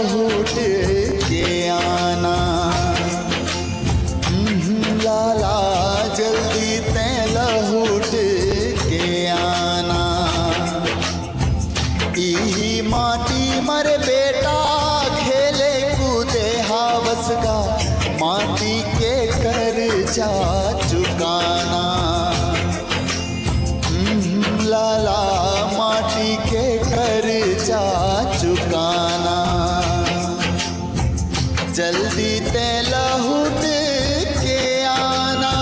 लौट के आना। लाला जल्दी ते लौट के आना। ई माटी मर बेटा खेले कूदे हावस का, माटी के कर्जा चुकाना। लाला माटी के कर्जा चुकाना। जल्दी ते लौट के आना।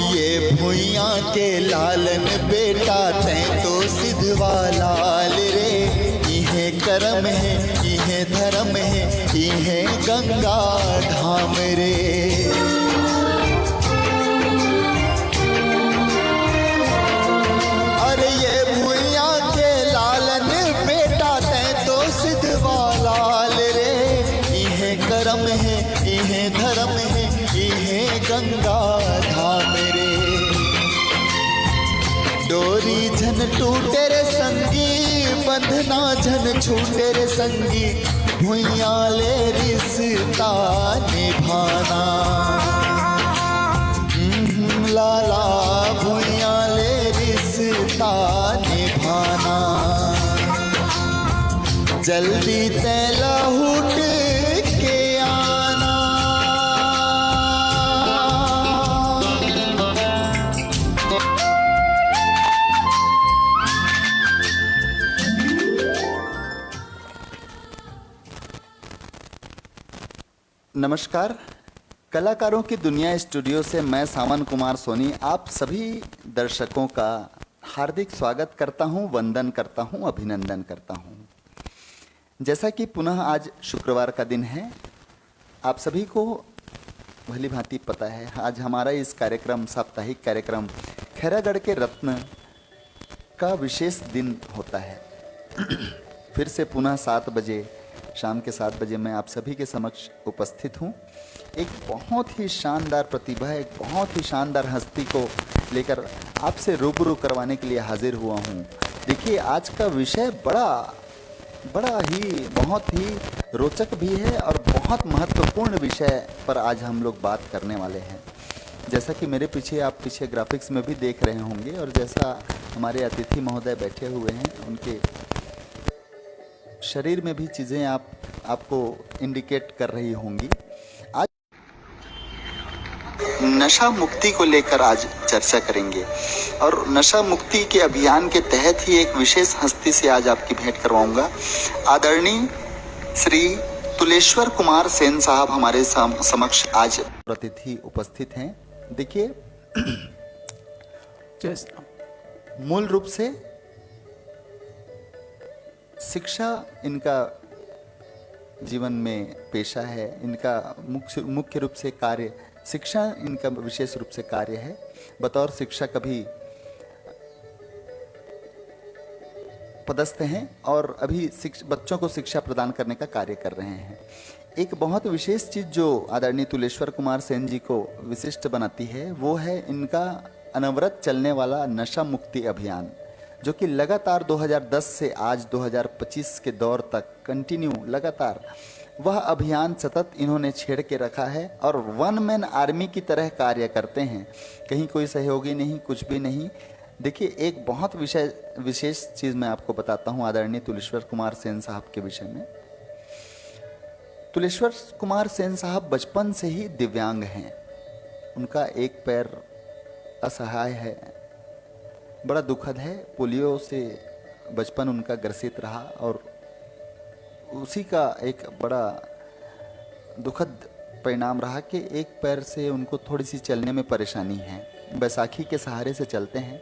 ये भुइया के लालन बेटा तैं तो सिधवा लाल रे। इहे कर्म है इहे धर्म है इहे गंगा धाम रे। अरे ये भुइया के लालन बेटा तैं तो सिधवा लाल रे। इहे कर्म है इहे धर्म है इहे गंगा धाम रे। डोरी झन टूटे रे संगी, बंधना झन छूटे रे संगी। भुइया ले रिश्ता निभाना। लाला भुइया ले रिश्ता निभाना। जल्दी ते लौट के आना। नमस्कार, कलाकारों की दुनिया स्टूडियो से मैं सावन कुमार सोनी आप सभी दर्शकों का हार्दिक स्वागत करता हूं, वंदन करता हूं, अभिनंदन करता हूं। जैसा कि पुनः आज शुक्रवार का दिन है, आप सभी को भली भांति पता है आज हमारा इस कार्यक्रम साप्ताहिक कार्यक्रम खैरागढ़ के रत्न का विशेष दिन होता है। फिर से पुनः 7 बजे शाम के 7 बजे मैं आप सभी के समक्ष उपस्थित हूँ। एक बहुत ही शानदार प्रतिभा, एक बहुत ही शानदार हस्ती को लेकर आपसे रूबरू करवाने के लिए हाजिर हुआ हूँ। देखिए आज का विषय बड़ा ही बहुत ही रोचक भी है और बहुत महत्वपूर्ण विषय पर आज हम लोग बात करने वाले हैं। जैसा कि मेरे पीछे आप पीछे ग्राफिक्स में भी देख रहे होंगे और जैसा हमारे अतिथि महोदय बैठे हुए हैं उनके शरीर में भी चीज़ें आपको इंडिकेट कर रही होंगी। आज नशा मुक्ति को लेकर आज चर्चा करेंगे और नशा मुक्ति के अभियान के तहत ही एक विशेष हस्ती से आज आपकी भेंट करवाऊंगा। आदरणीय श्री तुलेश्वर कुमार सेन साहब हमारे समक्ष आज अतिथि उपस्थित हैं। देखिए मूल रूप से शिक्षा इनका जीवन में पेशा है, इनका मुख्य रूप से कार्य शिक्षा इनका विशेष रूप से कार्य है। बतौर शिक्षक अभी पदस्थ हैं और अभी बच्चों को शिक्षा प्रदान करने का कार्य कर रहे हैं। एक बहुत विशेष चीज़ जो आदरणीय तुलेश्वर कुमार सेन जी को विशिष्ट बनाती है वो है इनका अनवरत चलने वाला नशा मुक्ति अभियान, जो कि लगातार 2010 से आज 2025 के दौर तक कंटिन्यू लगातार वह अभियान सतत इन्होंने छेड़ के रखा है और वन मैन आर्मी की तरह कार्य करते हैं। कहीं कोई सहयोगी नहीं, कुछ भी नहीं। देखिए एक बहुत विशेष चीज़ मैं आपको बताता हूँ आदरणीय तुलेश्वर कुमार सेन साहब के विषय में। तुलेश्वर कुमार सेन साहब बचपन से ही दिव्यांग हैं। उनका एक पैर असहाय है, बड़ा दुखद है। पोलियो से बचपन उनका ग्रसित रहा और उसी का एक बड़ा दुखद परिणाम रहा कि एक पैर से उनको थोड़ी सी चलने में परेशानी है। बैसाखी के सहारे से चलते हैं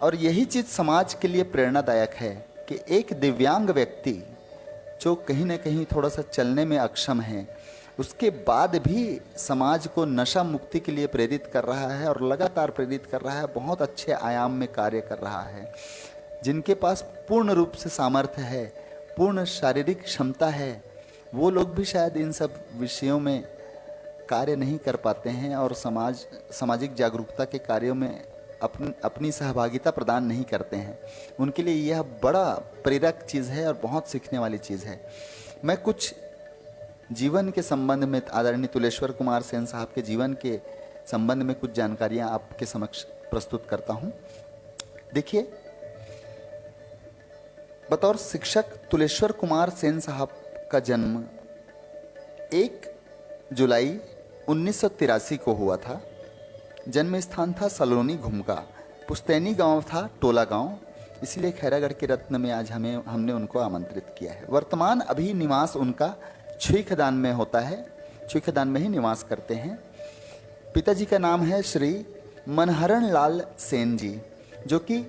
और यही चीज़ समाज के लिए प्रेरणादायक है कि एक दिव्यांग व्यक्ति जो कहीं ना कहीं थोड़ा सा चलने में अक्षम है, उसके बाद भी समाज को नशा मुक्ति के लिए प्रेरित कर रहा है और लगातार प्रेरित कर रहा है। बहुत अच्छे आयाम में कार्य कर रहा है। जिनके पास पूर्ण रूप से सामर्थ्य है, पूर्ण शारीरिक क्षमता है, वो लोग भी शायद इन सब विषयों में कार्य नहीं कर पाते हैं और सामाजिक जागरूकता के कार्यों में अपनी सहभागिता प्रदान नहीं करते हैं, उनके लिए यह बड़ा प्रेरक चीज़ है और बहुत सीखने वाली चीज़ है। मैं कुछ जीवन के संबंध में आदरणीय तुलेश्वर कुमार सेन साहब के जीवन के संबंध में कुछ जानकारियां आपके समक्ष प्रस्तुत करता हूं। देखिए, बतौर शिक्षक तुलेश्वर कुमार सेन साहब का जन्म 1 जुलाई 1983 को हुआ था। जन्म स्थान था सलोनी घुमका, पुस्तैनी गांव था टोला गांव, इसलिए खैरागढ़ के रत्न में आज हमने उनको आमंत्रित किया है। वर्तमान अभी निवास उनका छुईखदान में होता है, छुईखदान में ही निवास करते हैं। पिताजी का नाम है श्री मनहरण लाल सेन जी, जो कि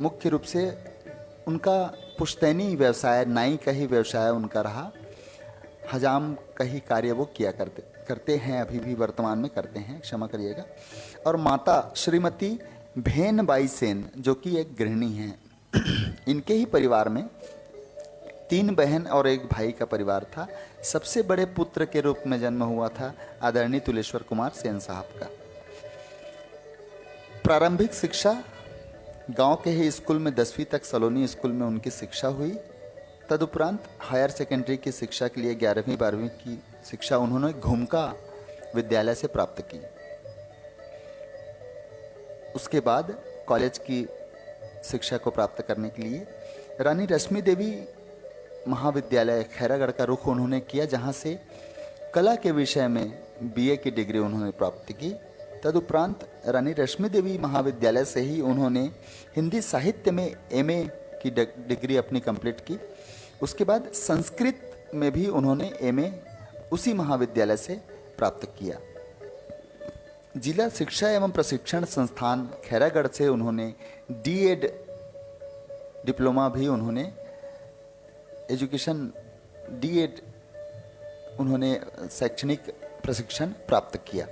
मुख्य रूप से उनका पुश्तैनी व्यवसाय, नाई का ही व्यवसाय उनका रहा। हजाम का ही कार्य वो किया करते हैं, अभी भी वर्तमान में करते हैं, क्षमा करिएगा। और माता श्रीमती भेनबाई सेन, जो कि एक गृहिणी हैं। इनके ही परिवार में 3 बहन और 1 भाई का परिवार था। सबसे बड़े पुत्र के रूप में जन्म हुआ था आदरणीय तुलेश्वर कुमार सेन साहब का। प्रारंभिक शिक्षा गांव के ही स्कूल में 10वीं तक सलोनी स्कूल में उनकी शिक्षा हुई। तदुपरांत हायर सेकेंडरी की शिक्षा के लिए 11वीं 12वीं की शिक्षा उन्होंने घुमका विद्यालय से प्राप्त की। उसके बाद कॉलेज की शिक्षा को प्राप्त करने के लिए रानी रश्मि देवी महाविद्यालय खैरागढ़ का रुख उन्होंने किया, जहां से कला के विषय में बीए की डिग्री उन्होंने प्राप्त की। तदुपरांत रानी रश्मि देवी महाविद्यालय से ही उन्होंने हिंदी साहित्य में एमए की डिग्री अपनी कंप्लीट की। उसके बाद संस्कृत में भी उन्होंने एमए उसी महाविद्यालय से प्राप्त किया। जिला शिक्षा एवं प्रशिक्षण संस्थान खैरागढ़ से उन्होंने डीएड डिप्लोमा भी उन्होंने एजुकेशन डीएड उन्होंने शैक्षणिक प्रशिक्षण प्राप्त किया।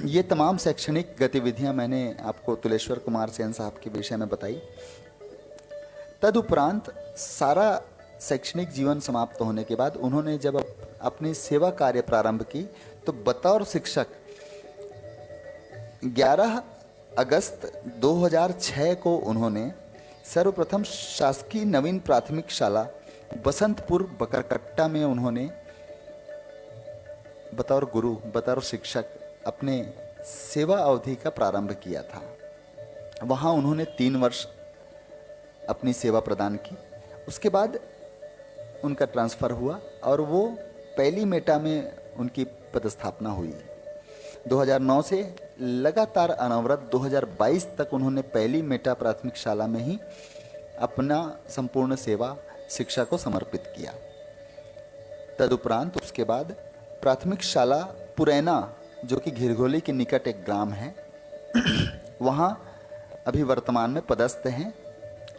ये तमाम शैक्षणिक गतिविधियां मैंने आपको तुलेश्वर कुमार सेन साहब के विषय में बताई। तदुपरांत सारा शैक्षणिक जीवन समाप्त होने के बाद उन्होंने जब अपनी सेवा कार्य प्रारंभ की, तो बतौर शिक्षक 11 अगस्त 2006 को उन्होंने सर्वप्रथम शासकीय नवीन प्राथमिक शाला बसंतपुर बकरकट्टा में उन्होंने बतौर गुरु, बतौर शिक्षक अपने सेवा अवधि का प्रारंभ किया था। वहाँ उन्होंने 3 वर्ष अपनी सेवा प्रदान की। उसके बाद उनका ट्रांसफ़र हुआ और वो पहली मेटा में उनकी पदस्थापना हुई। 2009 से लगातार अनवरत 2022 तक उन्होंने पहली मेटा प्राथमिक शाला में ही अपना संपूर्ण सेवा शिक्षा को समर्पित किया। तदुपरांत उसके बाद प्राथमिक शाला पुरैना, जो कि घिरघोली के निकट एक ग्राम है, वहाँ अभी वर्तमान में पदस्थ हैं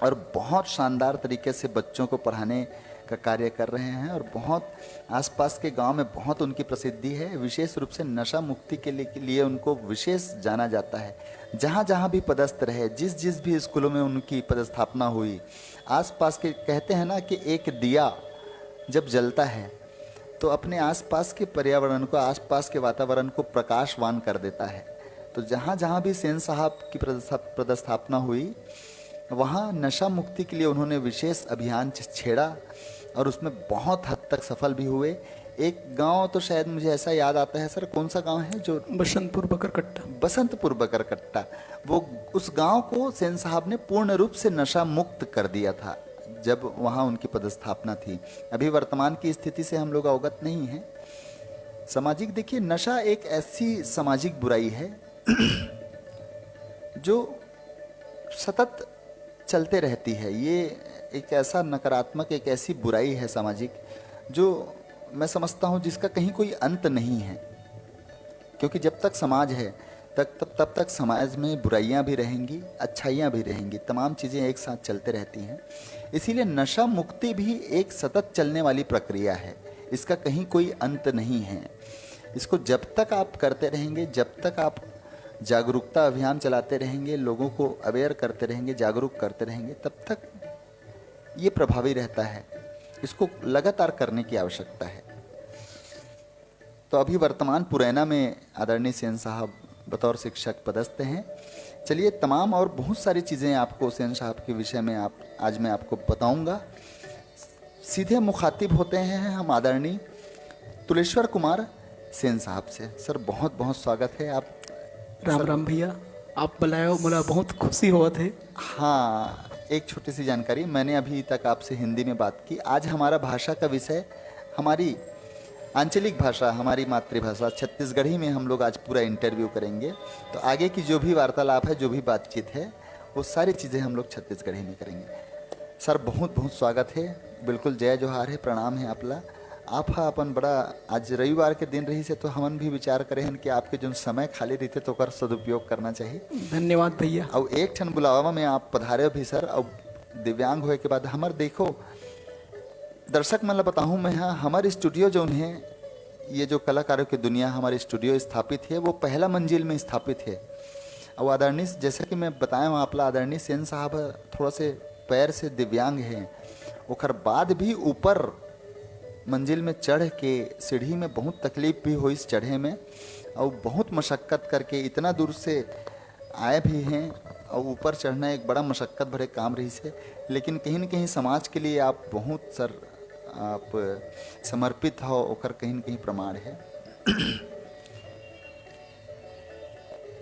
और बहुत शानदार तरीके से बच्चों को पढ़ाने का कार्य कर रहे हैं और बहुत आसपास के गांव में बहुत उनकी प्रसिद्धि है। विशेष रूप से नशा मुक्ति के लिए उनको विशेष जाना जाता है। जहाँ जहाँ भी पदस्थ रहे, जिस जिस भी स्कूलों में उनकी पदस्थापना हुई, आसपास के कहते हैं ना कि एक दिया जब जलता है तो अपने आसपास के पर्यावरण को, आसपास के वातावरण को प्रकाशवान कर देता है। तो जहाँ जहाँ भी सेन साहब की पदस्थापना हुई, वहाँ नशा मुक्ति के लिए उन्होंने विशेष अभियान छेड़ा और उसमें बहुत हद तक सफल भी हुए। एक गांव तो शायद मुझे ऐसा याद आता है, सर कौन सा गांव है जो बसंतपुर बकरकट्टा, बसंतपुर बकरकट्टा, वो उस गांव को सेन साहब ने पूर्ण रूप से नशा मुक्त कर दिया था जब वहाँ उनकी पदस्थापना थी। अभी वर्तमान की स्थिति से हम लोग अवगत नहीं हैं। सामाजिक, देखिए, नशा एक ऐसी सामाजिक बुराई है जो सतत चलते रहती है। ये एक ऐसा नकारात्मक, एक ऐसी बुराई है सामाजिक, जो मैं समझता हूँ जिसका कहीं कोई अंत नहीं है। क्योंकि जब तक समाज है तब तक समाज में बुराइयाँ भी रहेंगी, अच्छाइयाँ भी रहेंगी, तमाम चीज़ें एक साथ चलते रहती हैं। इसीलिए नशा मुक्ति भी एक सतत चलने वाली प्रक्रिया है, इसका कहीं कोई अंत नहीं है। इसको जब तक आप करते रहेंगे, जब तक आप जागरूकता अभियान चलाते रहेंगे, लोगों को अवेयर करते रहेंगे, जागरूक करते रहेंगे, तब तक ये प्रभावी रहता है। इसको लगातार करने की आवश्यकता है। तो अभी वर्तमान पुरैना में आदरणीय सेन साहब बतौर शिक्षक पदस्थ हैं। चलिए, तमाम और बहुत सारी चीज़ें आपको सेन साहब के विषय में आज मैं आपको बताऊंगा। सीधे मुखातिब होते हैं हम आदरणीय तुलेश्वर कुमार सेन साहब से। सर, बहुत बहुत स्वागत है। आप राम राम भैया, आप बुलाए हो, मुझे बहुत खुशी हुआ थे। हाँ, एक छोटी सी जानकारी, मैंने अभी तक आपसे हिंदी में बात की। आज हमारा भाषा का विषय, हमारी आंचलिक भाषा, हमारी मातृभाषा छत्तीसगढ़ी में हम लोग आज पूरा इंटरव्यू करेंगे। तो आगे की जो भी वार्तालाप है, जो भी बातचीत है, वो सारी चीज़ें हम लोग छत्तीसगढ़ी में करेंगे। सर, बहुत बहुत स्वागत है। बिल्कुल जय जोहार है, प्रणाम है आपला। आप अपन बड़ा आज रविवार के दिन रही से तो हमन भी विचार करे हैं कि आपके जो समय खाली रहते तो कर सदुपयोग करना चाहिए। धन्यवाद भैया। और एक ठन बुलावा में आप पधारे भी सर। और दिव्यांग होए के बाद हमार देखो दर्शक मतलब बताऊँ मैं, हाँ, हमारे स्टूडियो जो है, ये जो कलाकारों की दुनिया हमारे स्टूडियो स्थापित है, वो पहला मंजिल में स्थापित है। और आदरणीय, जैसा कि मैं बताया हूँ आपला, आदरणीय सेन साहब थोड़ा से पैर से दिव्यांग हैं, ओकर बाद भी ऊपर मंजिल में चढ़ के सीढ़ी में बहुत तकलीफ भी हुई इस चढ़े में, और बहुत मशक्क़त करके इतना दूर से आए भी हैं। और ऊपर चढ़ना एक बड़ा मशक्क़त भरे काम रही से, लेकिन कहीं न कहीं समाज के लिए आप बहुत सर आप समर्पित हो, ओकर कहीं न कहीं प्रमाण है।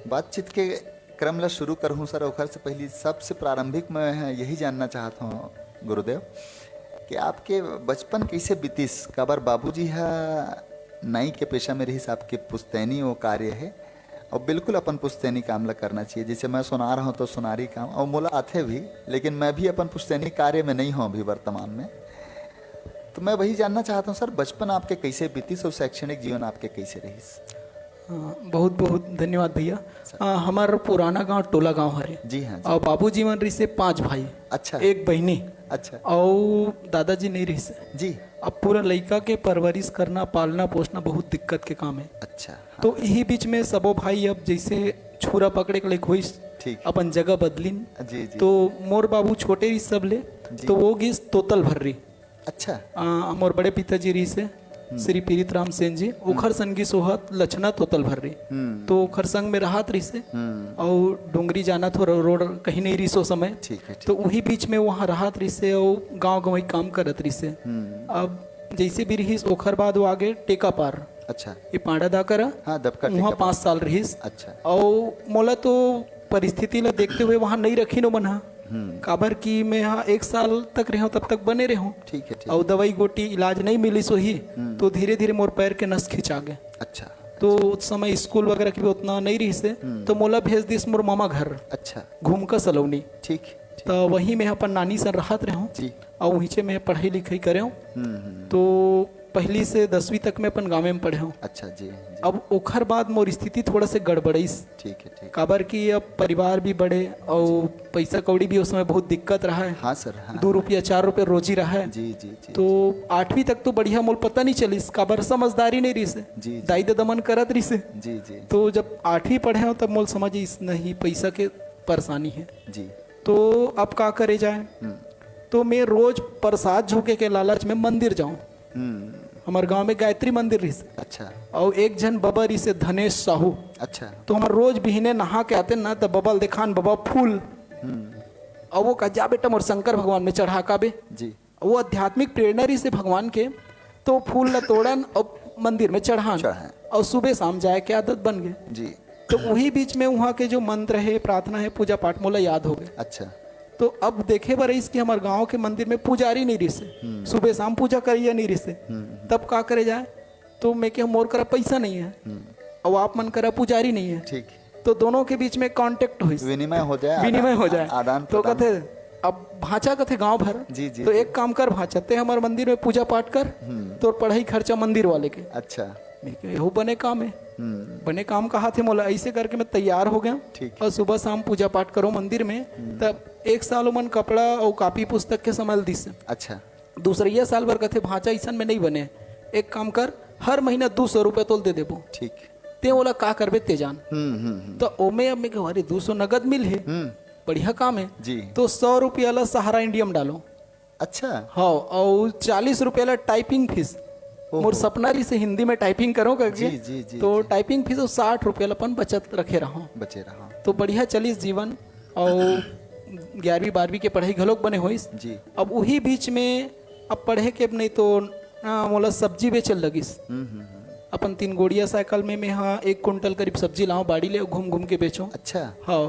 बातचीत के क्रम ला शुरू करूँ सर, ओकर से पहले सबसे प्रारंभिक मैं यही जानना चाहता हूँ गुरुदेव कि आपके बचपन कैसे बीतीस। काबर बाबूजी हा नाई के पेशा में रहीस, आपके पुश्तैनी वो कार्य है, और बिल्कुल अपन पुश्तैनी काम ला करना चाहिए। जैसे मैं सुना रहा हूँ तो सुनारी काम और मोला आते भी, लेकिन मैं भी अपन पुश्तैनी कार्य में नहीं हूँ अभी वर्तमान में। तो मैं वही जानना चाहता हूँ सर, बचपन आपके कैसे बीतीस और शैक्षणिक जीवन आपके कैसे रहीस। बहुत बहुत धन्यवाद भैया। हमारा पुराना गांव टोला गांव है जी हाँ जी। और बाबूजी मन रही से 5 भाई, अच्छा, एक बहनी, अच्छा, और दादाजी नहीं रही से जी। अब पूरा लड़का के परवरिश करना, पालना पोसना बहुत दिक्कत के काम है। अच्छा, हाँ। तो यही बीच में सबो भाई अब जैसे छुरा पकड़े के लिए खोइस, ठीक, अपन जगह बदलिन। जी जी। तो मोर बाबू छोटे रही सब ले, तो वो गिस तोतल भर रही। अच्छा, मोर बड़े पिताजी रही से श्री पीरित राम सेन जी, ओखर संगी सोहत लक्षणा तोतल भर रही। तो ओखर संग में राहत रही से, और डोंगरी जाना तो रोड कहीं नहीं रही सो समय, ठीक है। तो वही बीच में वहाँ राहत रही से और गाँव गंवई काम करत रही से। अब जैसे भी रहीस, ओखर बाद वो आगे टेका पार, अच्छा, ये पांडा दा करा, हाँ, दबका वहाँ 5 साल रहीस। अच्छा, और मोला तो परिस्थिति ला देखते हुए वहाँ नहीं रखी नो मना, काबर की मैं यहाँ 1 साल तक रहा तब तक बने रहा। ठीक है, ठीक। और दवाई गोटी इलाज नहीं मिली सो ही, तो धीरे धीरे मोर पैर के नस खिंचा गए। अच्छा, तो उस समय स्कूल वगैरह की भी उतना नहीं रही से, तो मोला भेज दिस मोर मामा घर, अच्छा, घूम कर सलौनी। ठीक, तो वहीं मैं अपन नानी से रहत रहा जी। और वहीं से मैं पढ़ाई लिखाई करे हूँ। तो पहली से 10वीं तक मैं अपन गाँव में पढ़े हूँ। अच्छा जी, जी। अब ओखर बाद मोर स्थिति थोड़ा से गड़बड़ीस, ठीक है, ठीक। काबर की अब परिवार भी बड़े और पैसा कौड़ी भी उस समय बहुत दिक्कत रहा है। हाँ सर, हाँ। 2 रुपया 4 रुपये रोजी रहा है। जी जी जी। तो 8वीं तक तो बढ़िया मोल पता नहीं चलिस, काबर समझदारी नहीं रही से, जी, दाई दमन करत रही से। जी जी। तो जब 8वीं पढ़े हो तब मोल समझिस नहीं पैसा के परेशानी है। जी। तो अब का करे जाए, तो मैं रोज प्रसाद झोंके के लालच में मंदिर जाऊं। हमारे गांव में गायत्री मंदिर रही से। अच्छा। और एक जन बबा रही से धनेश साहू। अच्छा। तो हम रोज बिहने नहा के आते ना, तो बबल दिखान बाबा फूल, और वो कहा जा बेटा मोर शंकर भगवान में चढ़ा का बे जी। वो आध्यात्मिक प्रेरणा रही से भगवान के, तो फूल ल तोड़न और मंदिर में चढ़ान, और सुबह शाम जाए के आदत बन गए जी। तो वही बीच में वहाँ के जो मंत्र है, प्रार्थना है, पूजा पाठ मोला याद हो गए। अच्छा। तो अब देखे बर इसकी हमारे गांव के मंदिर में पुजारी नहीं रही से, सुबह शाम पूजा करिए नहीं रही से, तब का करे जाए। तो मैं क्या, मोर करा पैसा नहीं है और आप मन करा पुजारी नहीं है, ठीक। तो दोनों के बीच में कांटेक्ट हुई, विनिमय हो जाए, विनिमय हो जाए, आदान तो कहते अब भाचा कथे गांव भर। जी जी। तो एक काम कर भाचा, ते हमारे मंदिर में पूजा पाठ कर, तो पढ़ाई खर्चा मंदिर वाले के। अच्छा। यहो बने काम है, बने काम कहा थे मोला, ऐसे करके मैं तैयार हो गया। और सुबह शाम पूजा पाठ करो मंदिर में। तब 1 साल मन कपड़ा और कापी पुस्तक के समझ दिस। अच्छा। दूसरे साल भर कथे भाचा ऐसा में नहीं बने, एक काम कर, हर महीना 200 रुपये तोल दे देबो। ठीक। ते बोला का करबे ते जान। तो ओमे अब मैं कहा अरे 200 नगद मिल है, बढ़िया काम है जी। तो 100 रुपया ला सहारा इंडियम डालो। अच्छा। हाँ, और 40 रुपया ला टाइपिंग फीस, मोर सपना रही से हिंदी में टाइपिंग करो करके। जी, जी, जी, तो टाइपिंग फीस 60 रुपया अपन बचत रखे रहा बचे रहा। तो बढ़िया चलिस जीवन। और 11वीं 12वीं के पढ़ाई घलोक बने होइस। जी। अब वही बीच में अब पढ़े के नहीं तो मोला सब्जी बेचल लगिस। अपन 3 गोड़िया साइकिल में मैं हाँ 1 कुंटल करीब सब्जी लाऊं बाड़ी ले घूम घूम के बेचूं। अच्छा। हाँ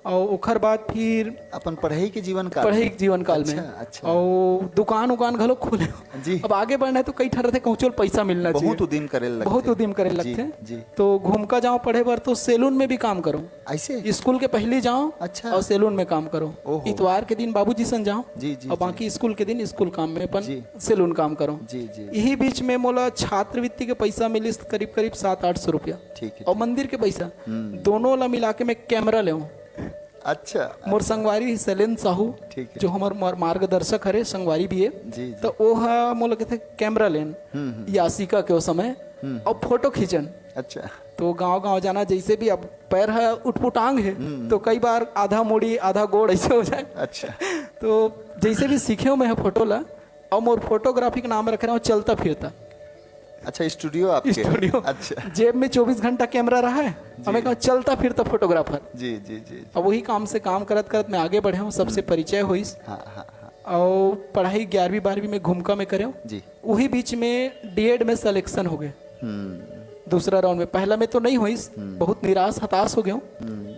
और ओखर बाद फिर अपन पढ़ाई के जीवन काल पढ़ाई के जीवन काल में अच्छा। और दुकान उकान घलो खोले। जी। अब आगे बढ़ना है तो कई ठहर थे कहूँ पैसा मिलना चाहिए। बहुत उद्यम करे लगते। बहुत उद्यम करे जी, लगते। जी। तो घूम का जाऊँ पढ़े पर तो सैलून में भी काम करूँ। ऐसे स्कूल के पहले जाऊँ अच्छा। और सैलून में काम करो। ओहो। इतवार के दिन बाबूजी सन जाऊँ जी, जी, और बाकी स्कूल के दिन स्कूल काम में अपन जी। सैलून काम करो। जी, जी। यही बीच में मोला छात्रवृत्ति के पैसा मिली करीब करीब 700-800 रुपया। ठीक है। और मंदिर के पैसा दोनों ला मिला के मैं कैमरा ले अच्छा। मोर संगवारी शैलेंद्र साहू ठीक है। जो हमार मार्गदर्शक हरे संगवारी भी है। जी, जी। तो वो हा मोला कहते कैमरा लेन यासिका के वो समय और फोटो खींचन। अच्छा। तो गांव गांव जाना जैसे भी अब पैर है उठपुटांग है तो कई बार आधा मोड़ी आधा गोड़ ऐसे हो जाए। अच्छा। तो जैसे भी सीखे हूँ मैं फोटो ला और मोर फोटोग्राफी का नाम रख रहा हूँ चलता फिरता अच्छा स्टूडियो आपके। स्टूडियो। अच्छा। जेब में 24 घंटा कैमरा रहा है हमें कहा चलता फिरता फोटोग्राफर। जी, जी, जी। अब वही काम से काम करत करत मैं आगे बढ़े हूँ। सबसे परिचय हुई हाँ, हाँ, हाँ। और पढ़ाई 11वीं 12वीं में घुमका में करे जी। वही बीच में डीएड में सिलेक्शन हो गए। दूसरा राउंड में पहला में तो नहीं हुई बहुत निराश हताश हो गया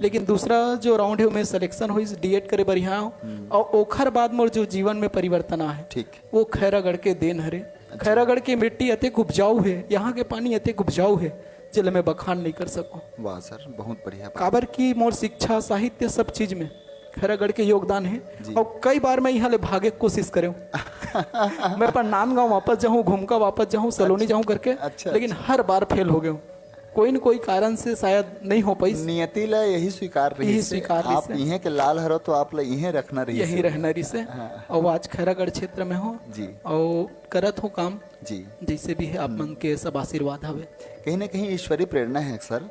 लेकिन दूसरा जो राउंड है उसमें सिलेक्शन हुई डीएड करे बढ़िया और ओखर बाद मोर जो जीवन में परिवर्तन आ है ठीक। वो खैरागढ़ के देन हरे। खैरागढ़ की मिट्टी अत्यधिक उपजाऊ है यहाँ के पानी अत्यधिक उपजाऊ है जिले में बखान नहीं कर सकूं। वाह सर बहुत बढ़िया बात। काबर की मोर शिक्षा साहित्य सब चीज में खैरागढ़ के योगदान है और कई बार मैं यहाँ ले भागे की कोशिश करे मैं अपन नांदगांव वापस जाऊँ घूमका वापस जाऊँ सलोनी जाऊँ करके। अच्छा, लेकिन हर बार फेल हो गया कोई न कोई कारण से शायद नहीं हो पाई। नियति ला यही स्वीकार रही यही से। स्वीकार रही आप से। इहे के लाल हरो तो आप ला इहे रखना रही यही से। रहना रही से। और आज खैरागढ़ क्षेत्र में हो जी। और करत हो काम जी। जैसे भी है आप मन के सब आशीर्वाद हवे। कहीं ना कहीं ईश्वरीय प्रेरणा है सर।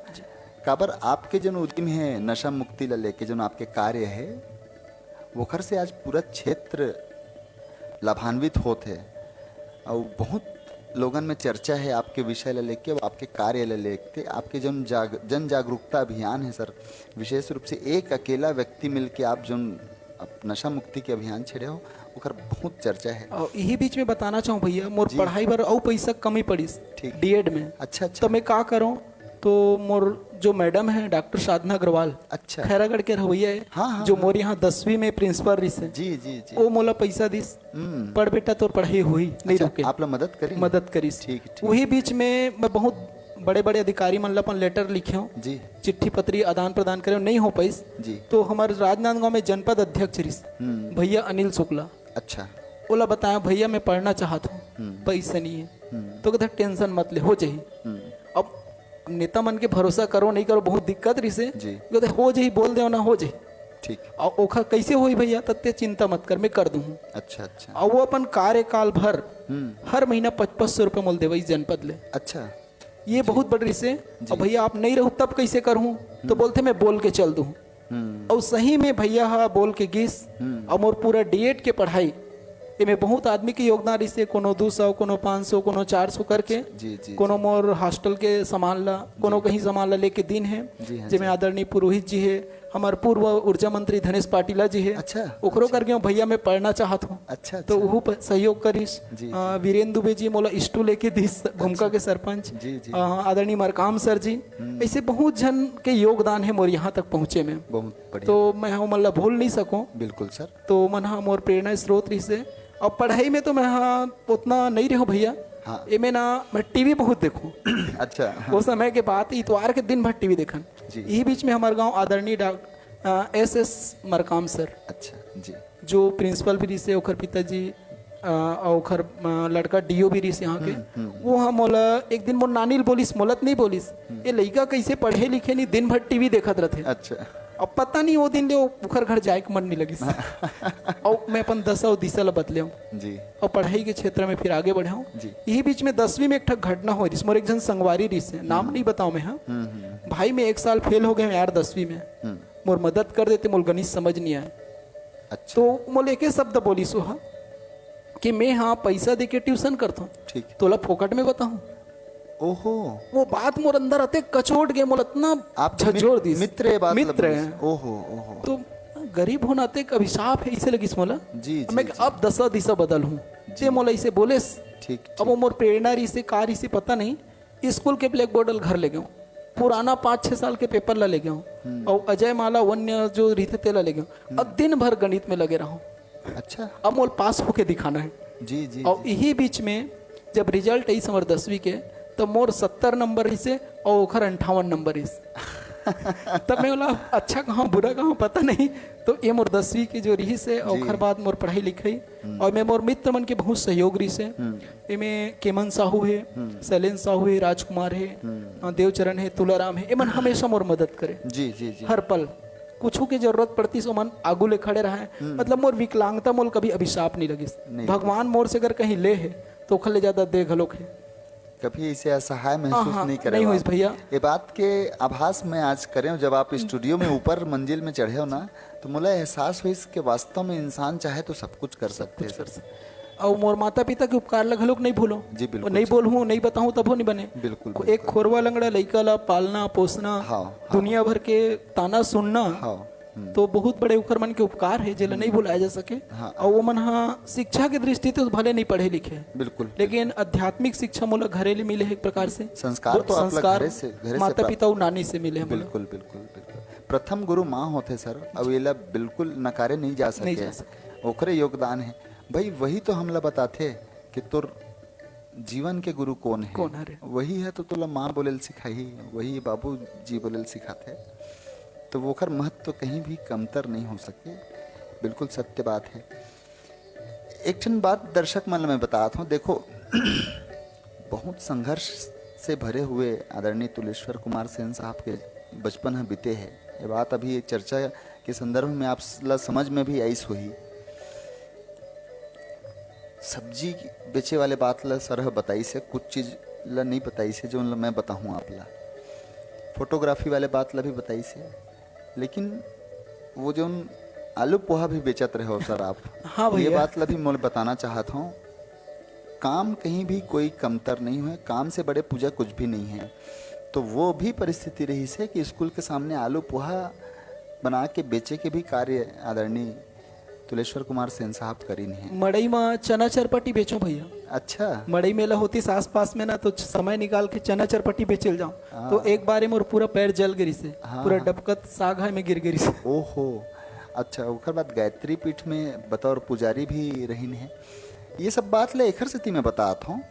काबर आपके जो उद्यम है नशा मुक्ति ला लेके जो आपके कार्य है वो घर से आज पूरा क्षेत्र लाभान्वित होते है और बहुत लोगन में चर्चा है आपके विषय ला लेके आपके कार्य ला लेके आपके जन जागरूकता अभियान है सर। विशेष रूप से एक अकेला व्यक्ति मिलके आप जो नशा मुक्ति के अभियान छेड़े हो ओकर बहुत चर्चा है। और यही बीच में बताना चाहूँ भैया मोर पढ़ाई पर और पैसा कमी पड़ी ठीक। डीएड में। अच्छा अच्छा। तो मैं का करूँ तो मोर जो मैडम है डॉक्टर साधना अग्रवाल अच्छा। खैरागढ़ के रवैया है। हाँ, जो मोर यहाँ 10वीं में प्रिंसिपल रही से जी जी जी। वो मोला पैसा दिस पढ़ बेटा तो पढ़ाई हुई नहीं अच्छा, रुके आप ला मदद करी मदद करीस। ठीक ठीक। वही बीच में मैं बहुत बड़े बड़े अधिकारी मन ला अपन लेटर लिखे हूँ जी चिट्ठी पत्री आदान प्रदान करे नहीं हो पाई। जी। तो हमारे राजनांदगांव में जनपद अध्यक्ष रिस भैया अनिल शुक्ला अच्छा। बोला बताया भैया मैं पढ़ना चाहता हूँ पैसे नहीं है तो कहता टेंशन मत ले हो जाही। अब नेता मन के भरोसा करो नहीं करो बहुत दिक्कत रही से जी। कहते हो जाही बोल दे ना हो जाही। ठीक। और ओखा कैसे होई भैया तत्ते चिंता मत कर मैं कर दूँ। अच्छा अच्छा। और वो अपन कार्यकाल भर हर महीना 2500 रुपये मोल देवई जनपद ले। अच्छा। ये बहुत बड़ी रही से। और भैया आप नहीं रहो तब कैसे करूँ तो बोलते मैं बोल के चल दूँ। और सही में भैया हा बोल के गीस और मोर पूरा डीएड के पढ़ाई में बहुत आदमी के योगदान रही से कोनो 200 कोनो 500 कोनो 400 करके जी जी। कोनो मोर हॉस्टल के सामान ला कोनो कहीं सामान ला लेके दिन है जिसमें आदरणीय पुरोहित जी है हमारे पूर्व ऊर्जा मंत्री धनेश पाटिला जी है। अच्छा। ओकरो कर गयो भैया मैं पढ़ना चाहत हूँ। अच्छा तो वो सहयोग करीस। जी। वीरेंद्र दुबे जी मोला स्टू लेके दिस भूमका के सरपंच जी जी। आदरणीय मरकाम सर जी ऐसे बहुत जन के योगदान है मोर यहाँ तक पहुँचे में। बहुत बढ़िया। तो मैं हाँ मतलब भूल नहीं सकूँ। बिल्कुल सर। तो मन हाँ मोर प्रेरणा स्रोत रही से। और पढ़ाई में तो मैं हाँ उतना नहीं रहो भैया। हाँ। ये मैं ना मैं टीवी बहुत देखूँ। अच्छा। वो समय के बाद इतवार के दिन भर टीवी देखन। जी। यही बीच में हमारे गांव आदरणीय डॉक्टर SS मरकाम सर अच्छा जी। जो प्रिंसिपल भी रही से ओखर पिताजी और ओखर लड़का डीओ भी रही से यहाँ के वो हाँ मोला एक दिन मोर नानील बोलिस मोलत नहीं बोलिस ये लड़का कैसे पढ़े लिखे नहीं दिन भर टीवी देखत रहते। अच्छा। अब पता नहीं वो दिन ले ओखर घर जाए के मन नहीं लगी और मैं अपन 10 और दिशा ला बदले हूँ जी। और पढ़ाई के क्षेत्र में फिर आगे बढ़े हूँ। यही बीच में 10वीं में एक ठक घटना हो जिसमें एक जन संगवारी रही से नाम नहीं बताऊँ मैं। हाँ भाई मैं 1 साल फेल हो गए यार 10वीं में मोर मदद कर देते मोल गणित समझ नहीं आए। अच्छा। तो मोल एक शब्द बोली सो हाँ कि मैं हाँ पैसा दे के ट्यूशन करता हूँ, ठीक। तोला फोकट में बताऊँ। ओहो, वो बात मोर अंदर आते कचोट गए, मोर इतना आप झकझोर दी मित्र ये बात मित्र लगी। है। ओहो ओहो, तो गरीब होना ते एक अभिशाप है, इसे लगिस मोला। जी, मैं जी, अब दसा दिशा बदल हूँ ते मोला इसे बोले। ठीक अब वो मोर प्रेरणा रही से कार से पता नहीं, स्कूल के ब्लैक बोर्ड घर ले गया, पुराना 5-6 साल के पेपर ला ले गया हूँ, और अजय माला वन्य जो रीते तेला ले गया। अब दिन भर गणित में लगे रहा हूँ। अच्छा, अब मोल पास होके दिखाना है। जी जी और यही बीच में जब रिजल्ट आई समर 10वीं के, तो मोर 70 नंबर ही से और ओखर 58 नंबर ही से। तब मैं बोला अच्छा कहाँ बुरा कहाँ पता नहीं। तो ये मोर 10वीं की जो रही से, और ओखर बाद मोर पढ़ाई लिखाई, और मैं मोर मित्र मन के बहुत सहयोग रही से। इनमें केमन साहू है, शैलेन साहू है, राजकुमार है, देवचरण है, तुलाराम है, ये मन हमेशा मोर मदद करे। जी जी जी, हर पल कुछ की जरूरत पड़ती सो मन आगू ले खड़े रहा है। मतलब मोर विकलांगता मोल कभी अभिशाप नहीं लगी। भगवान मोर से अगर कहीं ले है तो ओखर ले ज्यादा दे घलोक है। कभी इसे असहाय महसूस हाँ, नहीं करे नहीं हुई आप। भैया। ये बात के आभास में आज करें, जब आप स्टूडियो में ऊपर मंजिल में चढ़े हो ना, तो मुझे एहसास हुई कि वास्तव में इंसान चाहे तो सब कुछ कर सकते हैं सर। और मोर माता पिता के उपकार ला घलोक नहीं भूलो। जी, बिल्कुल। और नहीं बोलूँ नहीं बताऊँ तब हो नहीं बने। बिल्कुल, एक खोरवा लंगड़ा लइका ला पालना पोसना, हाँ, दुनिया भर के ताना सुनना, हाँ, तो बहुत बड़े उखर मन के उपकार है जिला नहीं भुलाया जा सके। हाँ। और वो मन हाँ शिक्षा की दृष्टि तो भले नहीं पढ़े लिखे, बिल्कुल, लेकिन आध्यात्मिक शिक्षा मोला घरेली मिले है एक प्रकार से। संस्कार तो आपला घरे से माता पिता और नानी से मिले हैं मोला। बिल्कुल बिल्कुल बिल्कुल। प्रथम गुरु माँ होते सर, अब ये बिल्कुल नकारे नहीं जा नहीं सके, जा ओकरे योगदान है भाई। वही तो हमला बताते कि तुर जीवन के गुरु कौन है, कौन है रे? वही है तो तुला माँ बोले सिखाई, वही बाबू जी बोले सिखाते, तो वो कर महत्व तो कहीं भी कमतर नहीं हो सके। बिल्कुल सत्य बात है। एक ठन बात दर्शक मन में बताता हूँ, देखो बहुत संघर्ष से भरे हुए आदरणीय तुलेश्वर कुमार सेन साहब के बचपन है बीते है। ये बात अभी चर्चा के संदर्भ में आप समझ में भी आई हुई। सब्जी बेचे वाले बात ला सरह बताई से, कुछ चीज ला नहीं बताई से जो मैं बताऊँ आप ला। फोटोग्राफी वाले बात ला भी बताई से, लेकिन वो जो आलू पोहा भी बेचत रहे हो सर आप। हाँ ये भैया। बात ला भी मैं बताना चाहता हूँ। काम कहीं भी कोई कमतर नहीं हुए, काम से बड़े पूजा कुछ भी नहीं है। तो वो भी परिस्थिति रही से कि स्कूल के सामने आलू पोहा बना के बेचे के भी कार्य आदरणीय तुलेश्वर कुमार सेन साहब करी नहीं है। मड़ई में चना चरपटी बेचो भैया। अच्छा, मड़ई मेला होती आस पास में ना, तो समय निकाल के चना चरपटी बेचल जाऊं। तो एक बारे में पूरा पैर जल गिरी से, पूरा डबकत साग है में गिर गिरी से। ओहो, अच्छा। ओकर बाद गायत्री पीठ में बतौर पुजारी भी रही है। ये सब बात ले एकर स्थिति में बताता हूँ।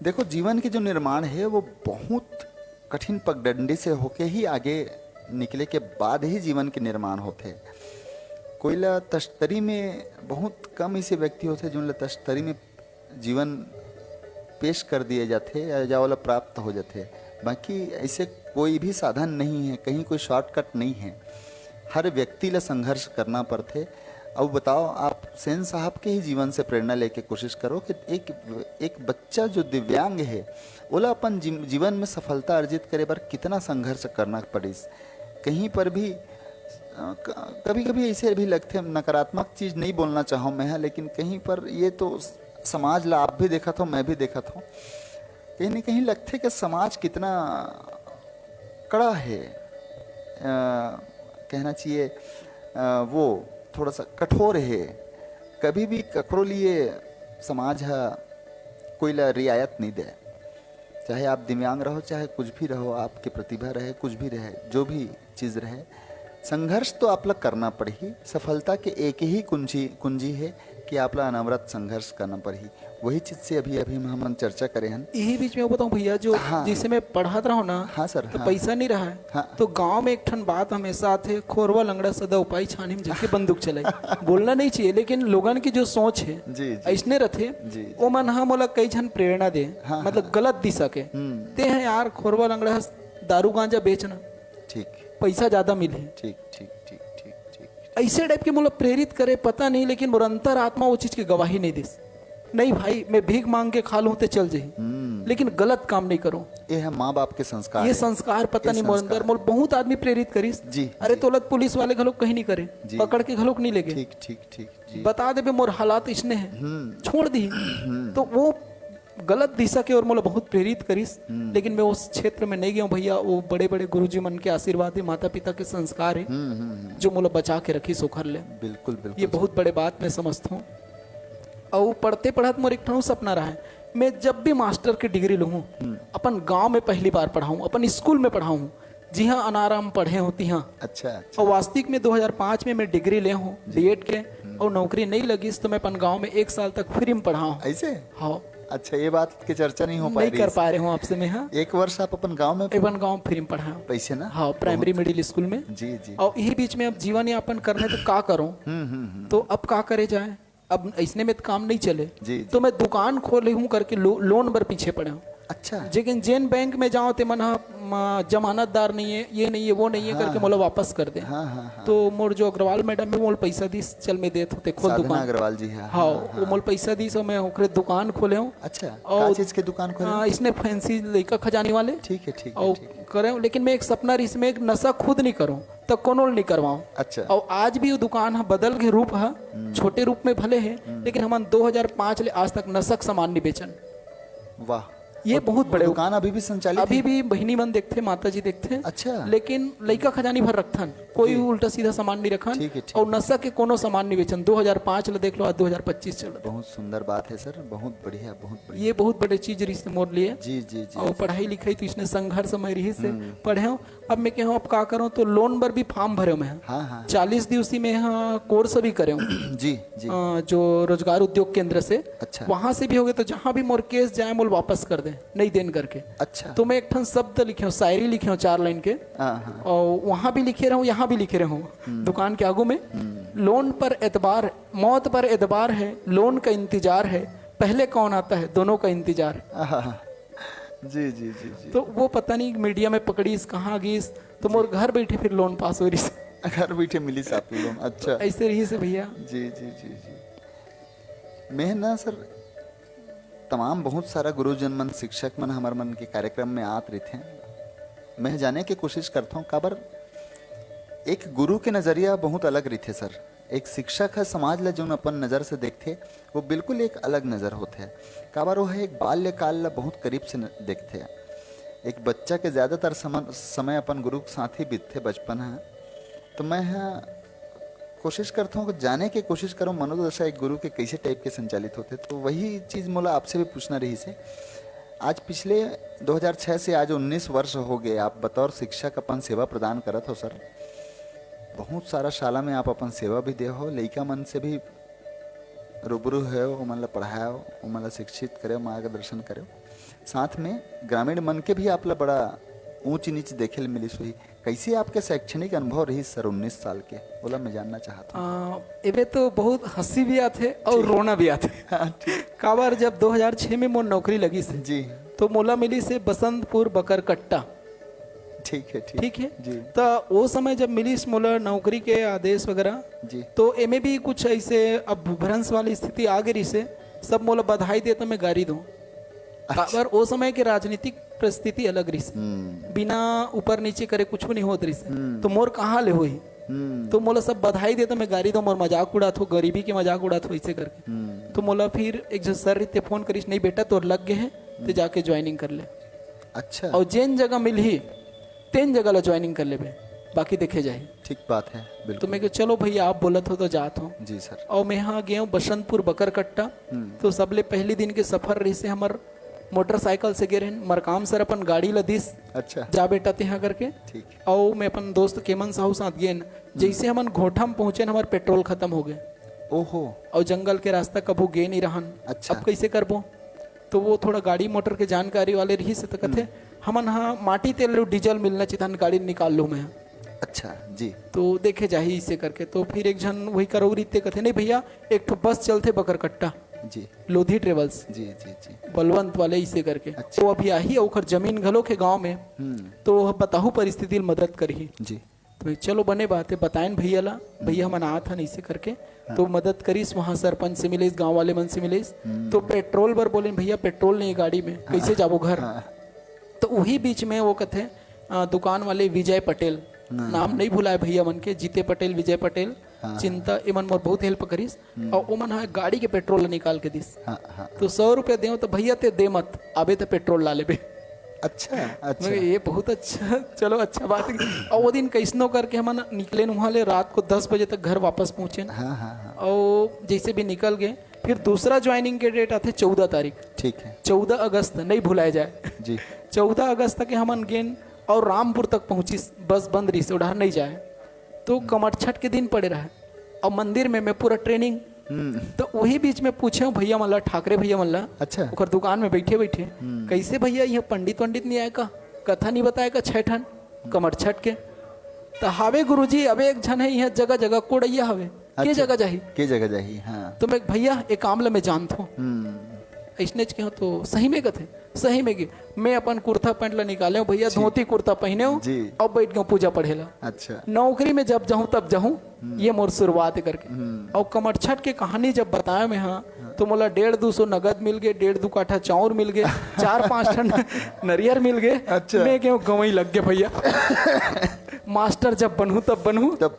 देखो जीवन के जो निर्माण है वो बहुत कठिन पगडंडी से होके ही आगे निकले के बाद ही जीवन के निर्माण होते। कोई ला तश्तरी में बहुत कम ऐसे व्यक्ति होते जो ला तश्तरी में जीवन पेश कर दिए जाते या जावला प्राप्त हो जाते। बाकी ऐसे कोई भी साधन नहीं है, कहीं कोई शॉर्टकट नहीं है। हर व्यक्ति ला संघर्ष करना पड़ते। अब बताओ आप सेन साहब के ही जीवन से प्रेरणा लेके कोशिश करो कि एक बच्चा जो दिव्यांग है ओला अपन जीवन में सफलता अर्जित करे बार कितना संघर्ष करना पड़ी। कहीं पर भी कभी कभी ऐसे भी लगते, नकारात्मक चीज़ नहीं बोलना चाहूँ मैं, लेकिन कहीं पर ये तो समाज ला आप भी देखा था मैं भी देखा था, कहीं न कहीं लगते कि समाज कितना कड़ा है, कहना चाहिए वो थोड़ा सा कठोर है। कभी भी ककरो लिए समाज है कोई ला रियायत नहीं दे, चाहे आप दिव्यांग रहो चाहे कुछ भी रहो, आपकी प्रतिभा रहे कुछ भी रहे, जो भी चीज़ रहे, संघर्ष तो आप लोग करना पड़ी। सफलता के एक ही कुंजी है कि आप लोग अनवरत संघर्ष करना पड़ी। वही चीज से अभी हम चर्चा करें हैं। यही बीच में वो बताऊं भैया, जो हाँ। जिसे मैं पढ़ाता रहा हूँ ना, हाँ सर, तो हाँ। पैसा नहीं रहा है। हाँ। तो गांव में एक ठन बात हमेशा थे, खोरवा लंगड़ा सदा उपाय छानी में जाके बंदूक चलाई। बोलना नहीं चाहिए, लेकिन लोगन की जो सोच है जी, जी। ऐसने रहते, जी। वो मन हम बोला कई जन प्रेरणा दे, हाँ, मतलब गलत दिशा के ते हैं यार, खोरवा लंगड़ा दारू गांजा बेचना, ठीक पैसा ज्यादा मिले, ठीक ठीक ठीक ठीक ठीक। ऐसे टाइप के मुझे प्रेरित करे पता नहीं, लेकिन मुरंतर आत्मा वो चीज की गवाही नहीं दे। नहीं भाई मैं भीख मांग के खा लूं तो चल जाही, लेकिन गलत काम नहीं करूं। ये है माँ बाप के संस्कार ये है। संस्कार पता ये नहीं मोर अंदर मोर बहुत आदमी प्रेरित करिस। जी, अरे जी। तोलत पुलिस वाले घलोक कहीं नहीं करे, जी। पकड़ के घलोक नहीं लेगे, ठीक ठीक ठीक जी। बता देबे मोर हालात इसने है, छोड़ दी। तो वो गलत दिशा के और मोला बहुत प्रेरित करिस, लेकिन मैं उस क्षेत्र में नहीं गया हूं भैया। वो बड़े बड़े गुरुजी मन के आशीर्वाद है, माता पिता के संस्कार है जो मोला बचा के रखी सोखर ले। बिल्कुल बिल्कुल। ये बहुत बड़े बात मैं समझता हूँ। और पढ़ते पढ़त मोर एक ठो सपना रहा है, मैं जब भी मास्टर की डिग्री लूँ अपन गांव में पहली बार पढ़ाऊँ, अपन स्कूल में पढ़ाऊँ, जी हाँ अनाराम पढ़े होती हाँ। अच्छा अच्छा। और वास्तविक में 2005 में मैं डिग्री ले हूँ डीएड के, और नौकरी नहीं लगी तो मैं अपन गांव में 1 साल तक फ्री में पढ़ाऊँ। ऐसे? हाँ अच्छा, ये बात की चर्चा नहीं हो पा नहीं रही कर पा रहे हूँ आपसे मैं। हाँ 1 वर्ष आप अपन गांव में अपन गांव फ्री में पढ़ा हूँ। पैसे ना? हाँ प्राइमरी मिडिल स्कूल में। जी जी। और यही बीच में अब जीवन यापन करने तो का करूँ, तो अब का करे जाए, अब इसने में तो काम नहीं चले, जी। तो मैं दुकान खोले हूँ करके लोन पर पीछे पड़ा हूँ। अच्छा। लेकिन जैन बैंक में जाओ तो मन जमानतदार नहीं है, ये नहीं है, वो नहीं है करके मोला वापस कर दे। हाँ हाँ। तो मोर जो अग्रवाल मैडम है मोल पैसा दी, चल मैं देत होते खोल साधना दुकान। अग्रवाल जी। हाँ हाँ वो मोल पैसा दी, सो मैं ओकरे दुकान खोले हूँ। अच्छा, और क्या चीज की दुकान खोले? इसने फैंसी लड़का खजानी वाले। ठीक है ठीक है और ठीक है। करे हूँ, लेकिन मैं एक सपना रही इसमें एक नशा खुद नहीं करूँ तो कोनो नहीं करवाऊँ। अच्छा। और आज भी वो दुकान है बदल के रूप है, छोटे रूप में भले है, लेकिन हम 2005 ले आज तक नशक सामान नहीं बेचन। वाह, ये बहुत बड़े दुकान अभी भी संचालित अभी भी बहिनी मन देखते, माता जी देखते। अच्छा। लेकिन लड़का खजानी भर रखथन, कोई उल्टा सीधा सामान नहीं रखन। ठीक है, ठीक और नशा के कोनो सामान नहीं बेचन। 2005 ले देख लो, आज 2025 चल रहा। बहुत सुंदर बात है सर, बहुत बढ़िया बहुत बढ़िया। ये बहुत बड़े चीज रही मोर लिए। जी जी जी। और पढ़ाई लिखाई तो इसने संघर्ष में रही से पढ़े हूँ। अब मैं कहूँ अब का करूँ, तो लोन पर भी फॉर्म भरे मैं। हाँ हाँ 40 दिवसीय में यहाँ कोर्स भी करे हूँ जी जी। जो रोजगार उद्योग केंद्र से। अच्छा। वहां से भी हो गए, तो जहां भी मोर केस जाए मोल वापस कर दे, नहीं देन करके। अच्छा। तो मैं एक ठन शब्द लिखे हूँ, शायरी लिखे हूँ 4 लाइन के। हाँ हाँ। और वहां भी लिखे रहूं, यहाँ भी लिखे रहूं दुकान के आगू में। लोन पर एतबार, मौत पर एतबार है, लोन का इंतजार है, पहले कौन आता है, दोनों का इंतजार। आहा, जी जी जी जी। तो वो पता नहीं मीडिया में पकड़ीस कहाँ गईस, तो मोर घर बैठे फिर लोन पास हो रही। घर बैठे मिली सापी लोन। अच्छा। ऐसे रही से भैया। जी जी जी जी। मैं ना सर तमाम बहुत सारा गुरुजन मन, शिक्षक मन हमारे मन के कार्यक्रम में आत रहे थे। मैं जाने की कोशिश करता हूँ काबर एक गुरु के नज़रिया बहुत अलग रही थे सर। एक शिक्षक है समाज ला जो अपन नज़र से देखते वो बिल्कुल एक अलग नज़र होते हैं। काबर वो है एक बाल्यकाल ला बहुत करीब से देखते हैं। एक बच्चा के ज़्यादातर समय अपन गुरु के साथ ही बीतते बचपन है। तो मैं कोशिश करता हूँ कि जाने की कोशिश करूँ मनोदशा एक गुरु के कैसे टाइप के संचालित होते। तो वही चीज़ मोला आपसे भी पूछना रही से। आज पिछले 2006 से आज 19 वर्ष हो गए आप बतौर शिक्षक अपन सेवा प्रदान करत हो सर। बहुत सारा शाला में आप अपन सेवा भी दे हो, लइका मन से भी रूबरू है, वो मतलब पढ़ाओ, वो मतलब शिक्षित करे, मार्गदर्शन करे। साथ में ग्रामीण मन के भी आप ला बड़ा ऊंच नीच देखे ले मिली हुई। कैसे आपके शैक्षणिक अनुभव रही सर 19 साल के, बोला मैं जानना चाहता हूँ। इवे तो बहुत हंसी भी आते और रोना भी आते। काबर जब 2006 में मोर नौकरी लगी से जी। तो मोला मिली से बसंतपुर बकरकट्टा। ठीक है ठीक है जी। तो वो समय जब मिली मोला नौकरी के आदेश वगैरह, जी। तो एमे भी कुछ ऐसे अब भ्रंश वाली स्थिति आ गई से सब मोला बधाई दे तो मैं गाड़ी दूं। काबर वो समय के राजनीतिक परिस्थिति अलग रही से, बिना ऊपर नीचे करे कुछ नहीं होत रही से। तो मोर कहाँ ले हुई, तो मोला सब बधाई दे तो मैं गाड़ी दो, मोर मजाक उड़ात हो, गरीबी के मजाक उड़ात हो ऐसे करके। तो मोला फिर एक जो सर रीते फोन करीस, नहीं बेटा तोर लग गए हैं तो जाके ज्वाइनिंग कर ले। अच्छा। और जिन जगह मिली तेन जगह ला ज्वाइनिंग कर ले बे, बाकी देखे जाए। ठीक बात है तो बिल्कुल। मैं चलो भैया आप बोलत हो तो जात हो। जी सर। और मैं यहाँ गया हूँ बसंतपुर बकरकट्टा। तो सबले पहली दिन के सफर रही से हमार मोटरसाइकिल से गए रहे मरकाम सर अपन गाड़ी ला दिस। अच्छा। जा बेटा तेहा करके। ठीक है। और मैं अपन दोस्त केमन साहू साथ गए। जैसे हमन घोटा में पहुंचे हमारे पेट्रोल खत्म हो गए। ओहो। और जंगल के रास्ता कबू गे नहीं रहन। अच्छा। अब कैसे करबो, तो वो थोड़ा गाड़ी मोटर के जानकारी वाले रही से तो कहते हमन हाँ माटी तेल डीजल मिलना चाहिए, गाड़ी निकाल लूँ मैं। अच्छा जी। तो देखे जाही इसे करके। तो फिर एक जन वही करौरी ते कहते नहीं भैया एक तो बस चलते बकरकट्टा जी। लोधी ट्रेवल्स जी जी जी। बलवंत वाले इसे करके। अच्छा। तो अभी आई ओखर जमीन घलो के गांव में। तो बताहू परिस्थिति मदद करी। जी। तो चलो बने बात है, बताएं भैया ला, भैया हम आया था नहीं से करके, तो मदद करीस, वहाँ सरपंच से मिले, गांव वाले मन से मिले, तो पेट्रोल पर बोले भैया पेट्रोल नहीं है गाड़ी में, कैसे जाबो घर। तो वही बीच में वो कथे दुकान वाले विजय पटेल, नाम नहीं भुलाए भैया मन के, जीते पटेल, विजय पटेल, चिंता इमन मोर बहुत हेल्प करीस, और ओमन हाँ गाड़ी के पेट्रोल निकाल के दिस। तो 100 रुपया दे तो भैया ते दे मत, आबे तो पेट्रोल ला लेबे। अच्छा अच्छा, ये बहुत अच्छा, चलो अच्छा बात है। और वो दिन कैसनो करके हम निकले वहाँ ले, रात को 10 बजे तक घर वापस पहुँचे। और जैसे भी निकल गए, फिर दूसरा ज्वाइनिंग के डेट आते 14 तारीख, ठीक है, 14 अगस्त नहीं भुलाया जाए जी। 14 अगस्त तक हमन गेन और रामपुर तक पहुंची, बस बंद रही से उधर नहीं जाए, तो कमर छठ के दिन पड़े रहा, और मंदिर में मैं पूरा ट्रेनिंग। तो वही बीच में पूछे भैया मल्ला, ठाकरे भैया मल्ला, अच्छा, ओकर दुकान में बैठे बैठे कैसे भैया ये पंडित नहीं आए का, कथा नहीं बताए का 6 ठन कमर छठ के। तो हावे गुरुजी अब एक जन है यहाँ जगह जगह कोड़ैया हवे, के जगह जाही, के जगह जाही, हाँ। तो मैं भैया एक कामला में जानता हूँ ऐसने के हो, तो सही में कथे, सही में कि मैं अपन कुर्ता पैंट ला निकाले हूँ भैया, धोती कुर्ता पहने हूँ और बैठ गया पूजा पढ़ेला। अच्छा, नौकरी में जब जाऊँ तब जाऊँ, ये मोर शुरुआत करके। और कमर छठ के कहानी जब बताया मैं, हाँ, तो मोला 150-200 नगद मिल गए, 1.5-2 काठा चाउर मिल गए, 4-5 टन नरियर मिल गए। अच्छा। मैं क्यों गवई लग गया भैया, मास्टर जब बनूं तब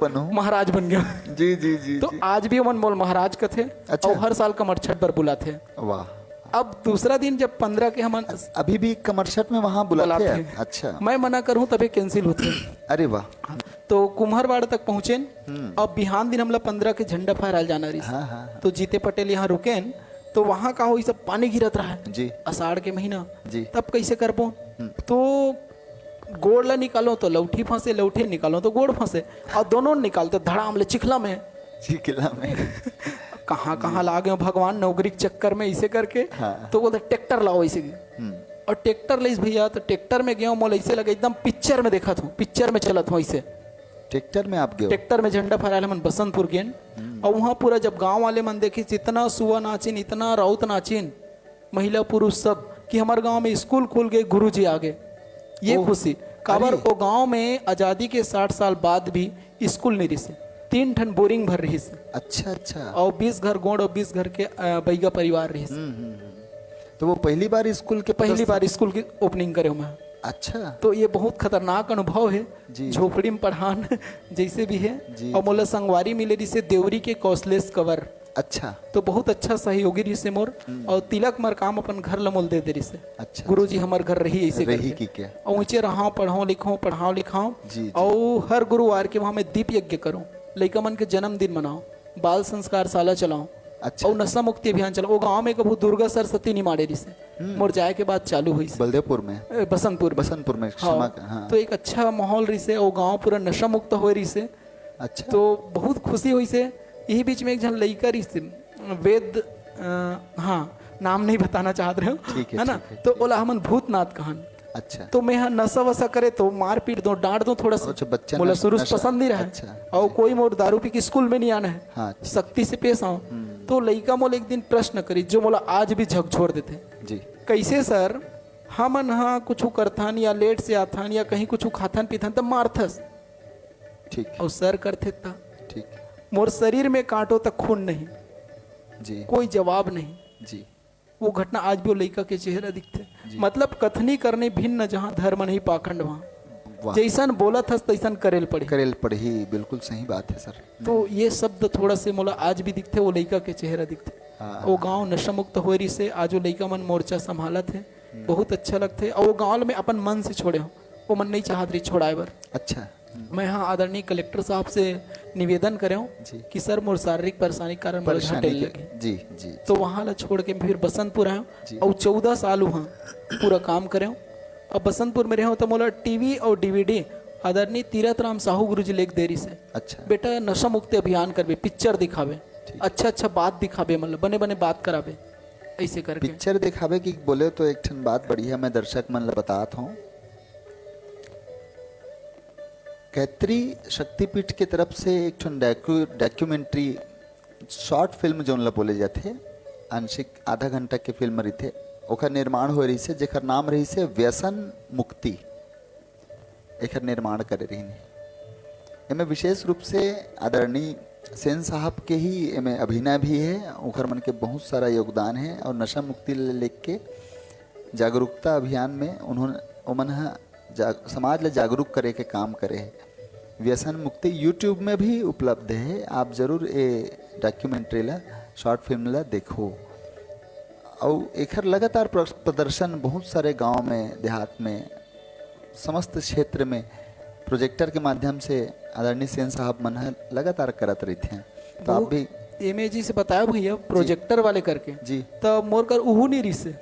बनूं, महाराज बन गया। जी जी जी। तो आज भी मन मोल महाराज का थे। अच्छा। और हर साल कमर छठ पर बुलाते। वाह। अब दूसरा दिन जब 15 के हम अभी भी कमरछठ में वहाँ बुलाते हैं? अच्छा, मैं मना करूं तभी कैंसिल होते। अरे वाह। तो कुम्हरवाड़ तक पहुंचे। अब बिहान दिन हमला 15 के झंडा फहराल जाना रही। हाँ। तो जीते पटेल यहाँ रुके, तो वहाँ का हो सब पानी गिरत रहा है जी, आषाढ़ के महीना जी। तब कैसे करबो, तो गोड़ ला निकालो तो लौठी फंसे, लौठी निकालो तो गोड़ फंसे, और दोनों निकालते धड़ाम ले चिखला में कहाँ कहाँ ला गए भगवान नौकरी के चक्कर में इसे करके। हाँ। तो बोलते ट्रैक्टर लाओ ऐसे, और ट्रैक्टर ले भैया, तो ट्रैक्टर में गया मोल ऐसे लगे एकदम पिक्चर में देखा था, पिक्चर में चला था ऐसे। ट्रैक्टर में आप गए? ट्रैक्टर में झंडा फहराया मन बसंतपुर गेन। और वहाँ पूरा जब गांव वाले मन देखी, इतना सुआ नाचिन, इतना राउत नाचिन, महिला पुरुष सब, कि हमारे गांव में स्कूल खुल गए, गुरुजी आ गए। ये खुशी काबर वो गांव में आजादी के 60 साल बाद भी स्कूल नहीं रही से, 3 ठन बोरिंग भर रही से। अच्छा अच्छा। और 20 घर गोड़ और 20 घर के बैगा परिवार रही से। तो वो पहली बार स्कूल के पहली बार स्कूल की ओपनिंग करे मैं। अच्छा। तो ये बहुत खतरनाक अनुभव है, जी। झोपड़ी में पढ़ान जैसे भी है। जी। और मोला संगवारी मिले जिसे देवरी के कौशलेश कवर। अच्छा। तो बहुत अच्छा सहयोगी रही से मोर। और तिलक मर काम अपन घर लमोल दे रही से। अच्छा। गुरुजी हमार घर रही ऐसे रही की क्या? और ऊंचे रहा पढ़ाओ लिखाओ। जी। और हर गुरुवार के वहाँ मैं दीप यज्ञ करूँ, लड़का मन के जन्मदिन मनाओ, बाल संस्कार शाला चलाओ। अच्छा। और नशा मुक्ति अभियान चलाओ। वो गाँव में कभी दुर्गा सरस्वती नहीं मारे रही से, मोर जाए के बाद चालू हुई से बलदेवपुर में, बसंतपुर में। हाँ। तो एक अच्छा माहौल रही से, और गाँव पूरा नशा मुक्त हो रही से। अच्छा। तो बहुत खुशी हुई से। यही बीच में एक जन लड़का रही से, वेद, हाँ नाम नहीं बताना चाहते रहे हो, है ना। तो बोला हमन भूतनाथ कहान। अच्छा। तो मैं नशा वसा करे तो मार पीट दो, डांट दो थोड़ा सा। बच्चा बोला शुरू से पसंद नहीं रहा। अच्छा। और कोई मोर दारू पी के स्कूल में नहीं आना है। हाँ। सख्ती से पेश आओ। तो लड़का मोल एक दिन प्रश्न करी, जो मोला आज भी झकझोर देते जी। कैसे सर, हमन हाँ कुछ करथन या लेट से आथन या कहीं कुछ खाथन पीथन तब मारथस। ठीक। और सर करते था, ठीक। मोर शरीर में कांटो तक खून नहीं जी, कोई जवाब नहीं जी। वो घटना आज भी वो लड़का के चेहरा दिखते। मतलब कथनी करने भिन्न जहाँ धर्म नहीं पाखंड वहाँ। जैसन बोला था तैसन करेल पढ़ी, बिल्कुल सही बात है सर। तो ये शब्द थोड़ा से मोला आज भी दिखते, वो लड़का के चेहरा दिखते। वो गांव नशा मुक्त हो रही से आज वो लड़का मन मोर्चा संभाला थे, बहुत अच्छा लगते। और वो गाँव में अपन मन से छोड़े हो, वो मन नहीं चाहत रही छोड़ाए बर। अच्छा। मैं हाँ आदरणीय कलेक्टर साहब से निवेदन करे हूँ कि सर मोर शारीरिक परेशानी कारण जी जी। तो वहाँ ला छोड़ के फिर बसंतपुर आयो और 14 साल वहाँ पूरा काम करे हूँ। अब बसंतपुर में रहे तो मोला टीवी और डीवीडी आदरणीय तीरथ राम साहू गुरु जी लेख देरी से। अच्छा। बेटा नशा मुक्ति अभियान करबे, पिक्चर दिखावे, अच्छा बात दिखावे, मतलब बने बने बात करावे, ऐसे करके पिक्चर दिखावे की बोले तो एक ठन बात बढ़िया मैं दर्शक मन ला बताता हूँ। कैत्री शक्तिपीठ की तरफ से एक ठन डॉक्यूमेंट्री शॉर्ट फिल्म जोन ला बोले जाते, आंशिक आधा घंटा के फिल्म रही थे, ओकर निर्माण हो रही से, जेकर नाम रही से व्यसन मुक्ति, एकर निर्माण करे रही। एमे विशेष रूप से आदरणीय सेन साहब के ही एमे अभिनय भी है, ओखर मन के बहुत सारा योगदान है और नशा मुक्ति ले लेके जागरूकता अभियान में उन्होंने ओमन समाज ले जागरूक करे के काम करे है। व्यसन मुक्ति यूट्यूब में भी उपलब्ध है, आप जरूर ये डॉक्यूमेंट्री ला शॉर्ट फिल्म ला देखो। और एकर लगातार प्रदर्शन बहुत सारे गांव में, देहात में, समस्त क्षेत्र में प्रोजेक्टर के माध्यम से आदरणीय सेन साहब मन लगातार करत रहते हैं। तो आप भी एमे जी से बताया भैया प्रोजेक्टर वाले करके जी तो मोर कर उहू नहीं रिसे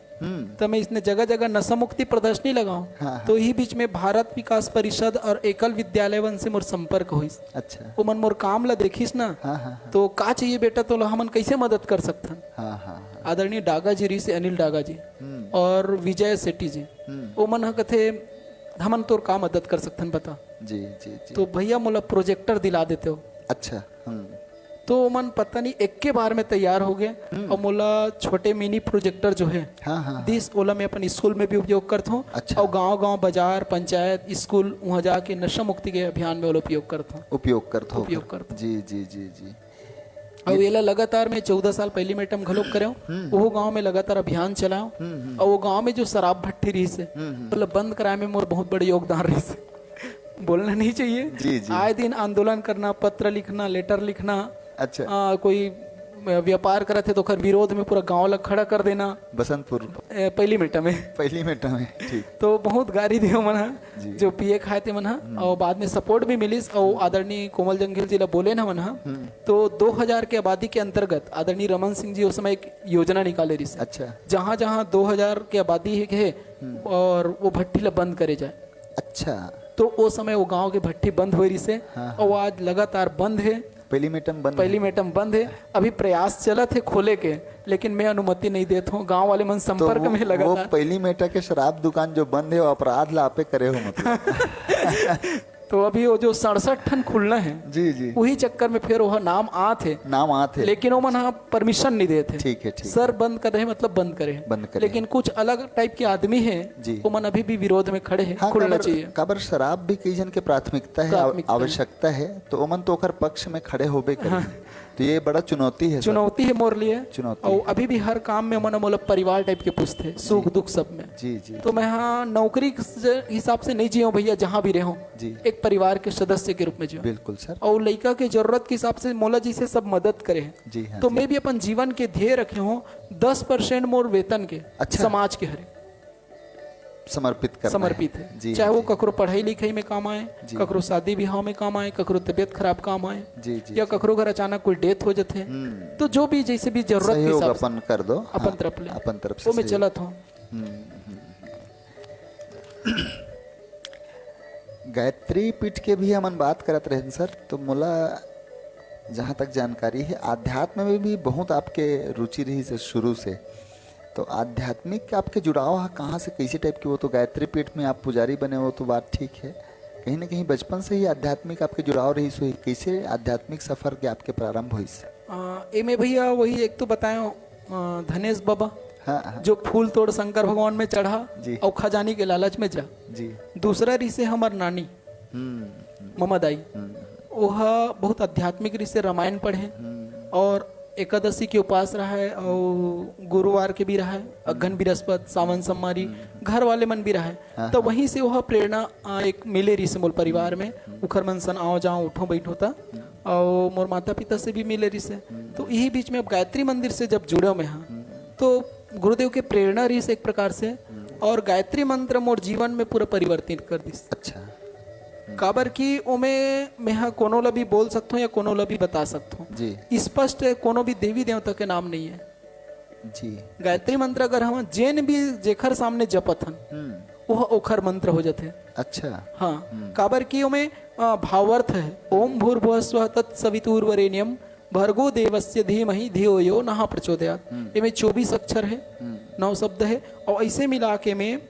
तो मैं इसने जगह जगह नशा मुक्ति प्रदर्शनी लगाऊं। हाँ, तो ही बीच में भारत विकास परिषद और एकल विद्यालय वन से मोर संपर्क हुईस। अच्छा, वो मन मोर काम ला देखिस ना। हाँ हाँ तो का चाहिए बेटा, तो हमन कैसे मदद कर सकथन। हाँ हाँ हाँ, आदरणीय डागा जी री से अनिल डागा जी और विजय सेठी जी, वो मन ह कथे हमन तोर का मदद कर सकथन बता। जी जी जी। तो भैया मोला प्रोजेक्टर दिला देते हो। अच्छा, तो मन पता नहीं एक के बार में तैयार हो गए और मोला छोटे मिनी प्रोजेक्टर जो है हाँ हाँ दिस ओला मैं अपन स्कूल में भी उपयोग करता हूँ। अच्छा। और गांव गांव बाजार पंचायत स्कूल वहाँ जाके नशा मुक्ति के अभियान में ओला उपयोग करता हूँ। उपयोग करता हो। उपयोग करता जी जी जी जी। और ये लगातार मैं 14 साल पहले में टम घलोक करे वो गांव में लगातार अभियान चलाओ। और वो गांव में जो शराब भट्टी रही से मतलब बंद कराए में मोर बहुत बड़े योगदान रही से। बोलना नहीं चाहिए। जी जी। आए दिन आंदोलन करना, पत्र लिखना, लेटर लिखना। अच्छा, कोई व्यापार करे थे तो खर विरोध में पूरा गांव लग खड़ा कर देना। बसंतपुर पहली मिनट में में ठीक। तो बहुत गारी दियो मन जो पिए खाए थे मन और बाद में सपोर्ट भी मिलिस। और आदरणीय कोमल जंगील जी ला बोले ना मन तो 2000 के आबादी के अंतर्गत आदरणीय रमन सिंह जी उस समय एक योजना निकाले रही। अच्छा, जहाँ जहाँ 2000 की आबादी है और वो भट्टी ला बंद करे जाए। अच्छा, तो उस समय वो गांव के भट्टी बंद हो रही से और आज लगातार बंद है। पहली मेटम बंद है। अभी प्रयास चला थे खोले के, लेकिन मैं अनुमति नहीं देता हूँ। गांव वाले मन संपर्क में लगा वो पहली मेटा के शराब दुकान जो बंद है वो अपराध ला पे करे हो मतलब। तो अभी वो जो 67 ठन खुलना है जी जी, वही चक्कर में फिर वो नाम आते लेकिन वो मन परमिशन नहीं देते। ठीक है ठीक। सर बंद कर रहे मतलब बंद करे लेकिन कुछ अलग टाइप के आदमी है वो मन अभी भी विरोध में खड़े हैं। हाँ, खुलना चाहिए। काबर शराब भी कई जन के प्राथमिकता है, आवश्यकता है, तो ओमन तो ओकर पक्ष में खड़े होबे करे। तो ये बड़ा चुनौती है मोर लिए। चुनौती। और अभी भी हर काम में मन मोला परिवार टाइप के पूछते, सुख दुख सब में। जी जी। तो मैं हाँ नौकरी के हिसाब से नहीं जियो भैया, जहाँ भी रहो एक परिवार के सदस्य के रूप में जियो। बिल्कुल सर। और लड़का के जरूरत के हिसाब से मोला जी से सब मदद करे। जी हाँ। तो मैं भी अपन जीवन के ध्येय रखे हूँ 10% मोर वेतन के समाज के हरे समर्पित है। जी, चाहे वो ककरो पढ़ाई लिखाई में काम आए, ककरो शादी ब्याह में काम आए, ककरो तबियत खराब काम आए, या ककरो घर अचानक कोई डेथ हो जाते हैं। तो जो भी जैसे भी जरूरत के हिसाब से अपन कर दो, अपन तरफ से वो मैं चलत हूँ। गायत्री पीठ के भी हमन बात करत रहे सर। तो मोला जहाँ तक जानकारी है आध्यात्म में भी बहुत आपके रुचि रही से शुरू से। तो आध्यात्मिक आपके जुड़ाव है कहाँ से, कैसे टाइप की? वो तो गायत्री पीठ में आप पुजारी बने हो तो बात ठीक है, कहीं ना कहीं बचपन से ही आध्यात्मिक आपके जुड़ाव रही सो। कैसे आध्यात्मिक सफर के आपके प्रारंभ हुई से? एमे भैया वही एक तो बताया धनेश बाबा हाँ, जो फूल तोड़ शंकर भगवान में चढ़ा और खजानी के लालच में जा जी। दूसरा रिसे हमार नानी ममा दाई वह बहुत आध्यात्मिक रिसे रामायण पढ़े और एकादशी के उपास रहा है और गुरुवार के भी रहा है, अघन बृहस्पति सावन सम्मारी घर वाले मन भी रहा है। तो वहीं से वह प्रेरणा एक मिले रही से मोर परिवार में उखर मन सन आओ जाओ उठो बैठो था और मोर माता पिता से भी मिले रही से। तो यही बीच में अब गायत्री मंदिर से जब जुड़े मैं हाँ तो गुरुदेव के प्रेरणा रही से एक प्रकार से, और गायत्री मंत्र मोर जीवन में पूरा परिवर्तित कर दी। अच्छा, काबर की ओमे मैं हाँ कोनो ला भी बोल सकता हूँ या कोनो ला भी बता सकता हूँ जी। स्पष्ट कोनो भी देवी देवता के नाम नहीं है जी। गायत्री मंत्र अगर हम जैन भी जेखर सामने जपत हन वह ओखर मंत्र हो जाते। अच्छा, हाँ, काबर की ओमे भावार्थ है ओम भूर्भुवस्वः तत्सवितुर्वरेण्यम भर्गो देवस्य धीमहि धियो यो नः प्रचोदयात्। इनमें 24 अक्षर है, 9 शब्द है। और ऐसे मिला के में